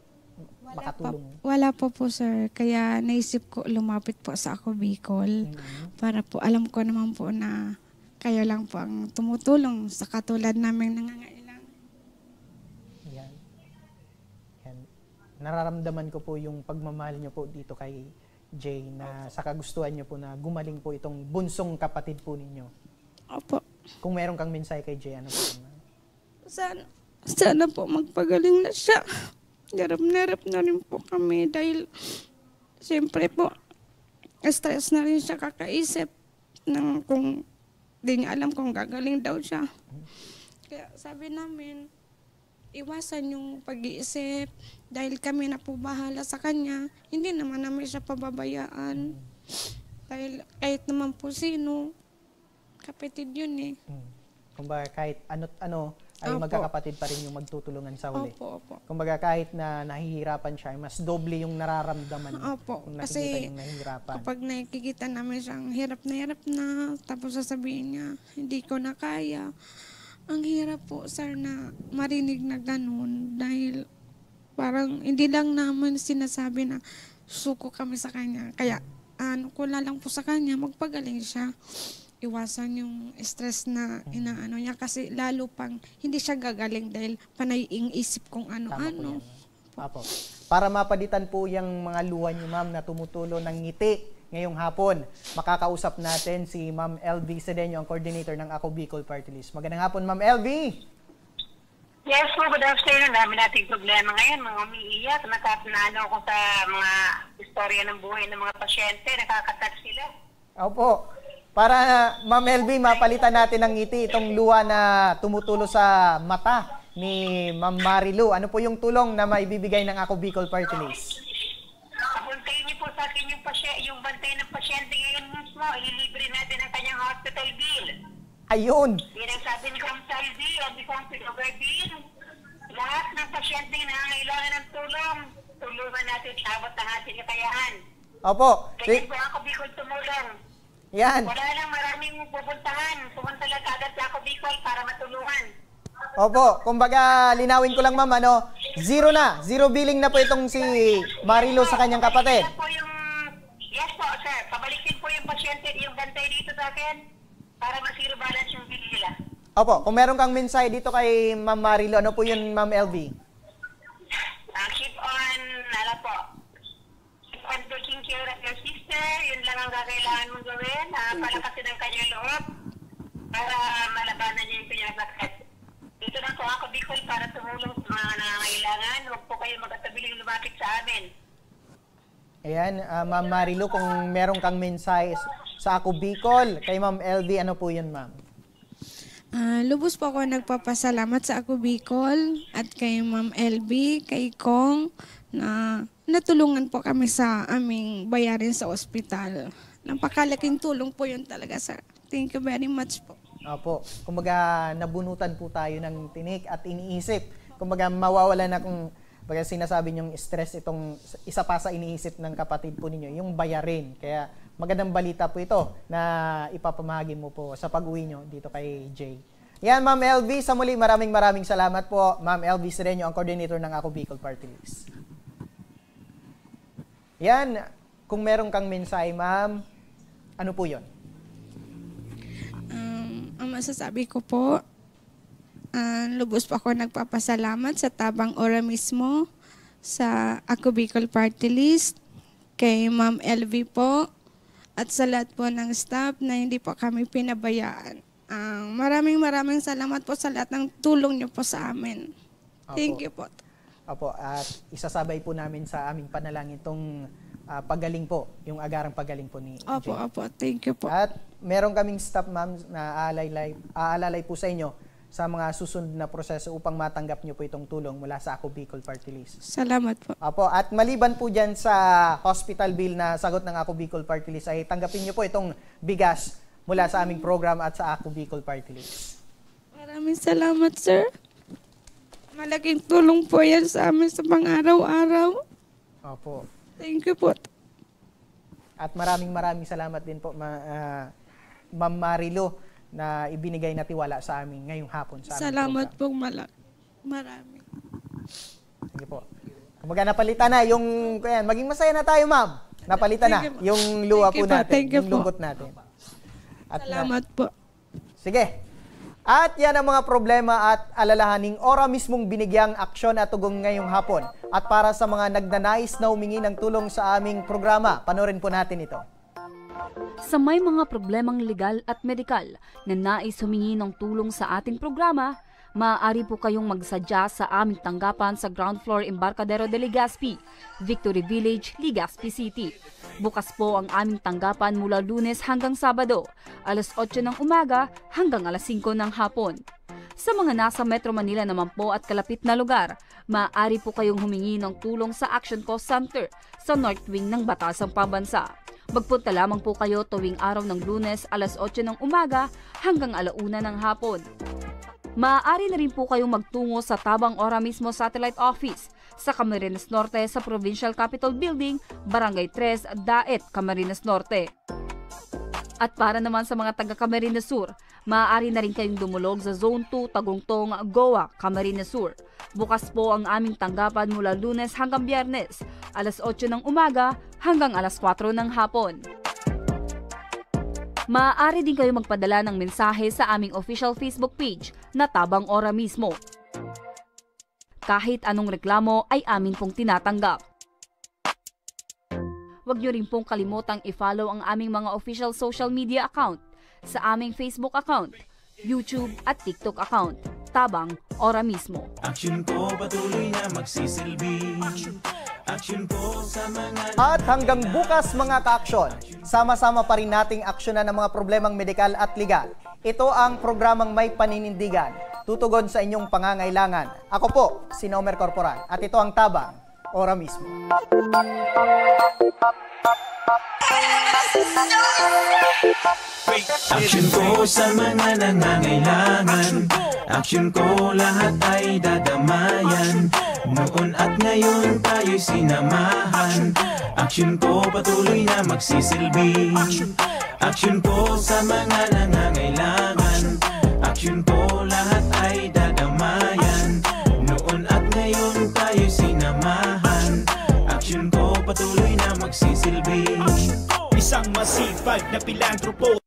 makatulong? Wala po sir. Kaya naisip ko lumapit po sa Ako Bicol para po alam ko naman po na kayo lang po ang tumutulong sa katulad namin nangangailangan. Nararamdaman ko po yung pagmamahal niyo po dito kay Jay na sa kagustuhan niyo po na gumaling po itong bunsong kapatid po ninyo. Opo. Kung meron kang mensahe kay Jay, ano po? Sana po magpagaling na siya. Hirap na rin po kami dahil siyempre po stress na rin siya kakaisip ng kung di niya alam kung gagaling daw siya. Kaya sabi namin, iwasan yung pag-iisip dahil kami na po bahala sa kanya. Hindi naman namin siya pababayaan. Dahil kahit naman po sino, kapatid yun eh. Kumbaga kahit ano't ano, ay magkakapatid pa rin yung magtutulungan sa huli. Opo. Kumbaga kahit na nahihirapan siya, mas doble yung nararamdaman. Opo. Kung nakikita Kasi yung nahihirapan. kapag nakikita namin siyang hirap na, tapos sasabihin niya, hindi ko na kaya. Ang hirap po, sir, na marinig na ganun dahil parang hindi lang naman sinasabi na suko kami sa kanya. Kaya ko lang po sa kanya, magpagaling siya. Iwasan yung stress na inaano niya kasi lalo pang hindi siya gagaling dahil panay isip kung ano-ano. Apo. Para mapalitan po yung mga luha niyo, ma'am, na tumutulo ng ngiti ngayong hapon, makakausap natin si Ma'am LV Sedeño, ang coordinator ng Ako Bicol Party List. Magandang hapon, Ma'am LV! Yes po, good afternoon. Dami nating problema ngayon, mga umiiyak. Nakapanaano ko sa mga istorya ng buhay ng mga pasyente, nakakatat sila. Opo. Para, Ma'am LV, mapalitan natin ng ngiti itong luha na tumutulo sa mata ni Ma'am Marilu. Ano po yung tulong na maibibigay ng Ako Bicol Party List? Puntayin niyo po sa akin yung bantay ng pasyente ngayon mismo. Ililibre natin ang kanyang hospital bill. Ayun! Yan ang sabi ni Kamsal D, ang Kamsal bill. Lahat ng pasyente na nangangailangan ng tulong, tulungan natin sabot ang ating kakayahan. Opo. Kaya po Ako Bicol tumulong. Yan. Wala lang maraming pupuntahan. Pumunta lang agad sa Ako Bicol para matulungan. Opo, kumbaga linawin ko lang, ma'am, zero billing na po itong si Marilu sa kanyang kapatid. Yes po, sir. Pabalikin po yung pasyente, yung bantay dito sa akin para ma-zero balance yung bill nila. Opo, kung meron kang mensahe dito kay Ma'am Marilu, ano po yun, Ma'am LV? Keep on, keep on taking care of your sister. Yun lang ang kailangan mong gawin. Palakasin ang kanyang loob para malabanan niya yung kanyang sakit. Dito lang po Ako Bicol para tumulong sa mga nangangailangan. Huwag po kayo magkatabiling lumapit sa amin. Ayan, Ma'am Marilu, kung meron kang mensahe sa Ako Bicol, kay Ma'am LV, ano po yun, ma'am? Lubos po ako nagpapasalamat sa Ako Bicol at kay Ma'am LV, kay Kong, na natulungan po kami sa aming bayarin sa ospital. Napakalaking tulong po yun talaga, sir. Thank you very much po. Opo. Kumbaga, nabunutan po tayo ng tinik at iniisip. Kumbaga, mawawala na kung baga sinasabi niyong stress itong isa pa sa iniisip ng kapatid po ninyo, yung bayarin. Kaya magandang balita po ito na ipapamahagi mo po sa pag-uwi nyo dito kay Jay. Yan, Ma'am LV, sa muli, maraming salamat po. Ma'am LV Sedeño, ang coordinator ng Ako Bicol Party List. Yan, kung meron kang mensahe, ma'am, ano po yun? Ang masasabi ko po, lubos po ako nagpapasalamat sa Tabang Ora mismo, sa Ako Bicol Party List, kay Ma'am LV po, at sa lahat po ng staff na hindi po kami pinabayaan. Maraming salamat po sa lahat ng tulong niyo po sa amin. Thank you po. Opo, at isasabay po namin sa aming panalangin itong pagaling po, yung agarang pagaling po ni Opo, Jane. opo. Thank you po. At meron kaming staff, ma'am, na aalalay po sa inyo sa mga susunod na proseso upang matanggap nyo po itong tulong mula sa Ako Bicol Party List. Salamat po. Opo, at maliban po dyan sa hospital bill na sagot ng Ako Bicol Party List, ay tanggapin nyo po itong bigas mula sa aming program at sa Ako Bicol Party List. Maraming salamat, sir. Malaking tulong po yan sa amin sa pang-araw-araw. Opo. Thank you po. At maraming salamat din po, Ma'am Marilo, na ibinigay na tiwala sa amin ngayong hapon sa aming Salamat program. po, marami. Sige po. Kumbaga napalitan na yung, maging masaya na tayo, ma'am. Napalitan na yung luha po natin, yung lungkot natin. At Salamat po. Sige. At yan ang mga problema at alalahaning ora mismong binigyang aksyon at tugong ngayong hapon. At para sa mga nagnanais na humingi ng tulong sa aming programa, panoorin po natin ito. Sa may mga problemang legal at medikal na nais humingi ng tulong sa ating programa, maaari po kayong magsadya sa aming tanggapan sa ground floor Embarcadero de Legazpi, Victory Village, Legazpi City. Bukas po ang aming tanggapan mula Lunes hanggang Sabado, alas 8 ng umaga hanggang alas 5 ng hapon. Sa mga nasa Metro Manila naman po at kalapit na lugar, maaari po kayong humingi ng tulong sa Action Cost Center sa North Wing ng Batasang Pambansa. Magpunta lamang po kayo tuwing araw ng Lunes alas 8 ng umaga hanggang alauna ng hapon. Maaari na rin po kayong magtungo sa Tabang Ora mismo Satellite Office sa Camarines Norte sa Provincial Capitol Building, Barangay 3, Daet, Camarines Norte. At para naman sa mga taga Camarines Sur, maaari na rin kayong dumulog sa Zone 2, Tagungtong, Goa, Camarines Sur. Bukas po ang aming tanggapan mula Lunes hanggang Biyernes, alas 8 ng umaga hanggang alas 4 ng hapon. Maaari din kayo magpadala ng mensahe sa aming official Facebook page na Tabang Ora mismo. Kahit anong reklamo ay amin pong tinatanggap. Huwag niyo rin pong kalimutang i-follow ang aming mga official social media account sa aming Facebook account, YouTube at TikTok account, Tabang Ora mismo. Action ko patuloy na magsisilbi. Action ko sa mga... At hanggang bukas mga ka-aksyon, sama-sama pa rin nating aksyonan ang mga problemang medikal at legal. Ito ang programang May Paninindigan, tutugon sa inyong pangangailangan. Ako po, si Nomer Corporal, at ito ang Tabang Ora mismo. Action ko sa mga nangangailangan. Action ko lahat ay dadamayan. Noon at ngayon tayo'y sinamahan. Action ko patuloy na magsisilbi. Action ko sa mga nangangailangan. Action ko lahat ay dadamayan. Noon at ngayon tayo'y sinamahan. Action ko patuloy na magsisilbi. Isang masipag na pilantropo.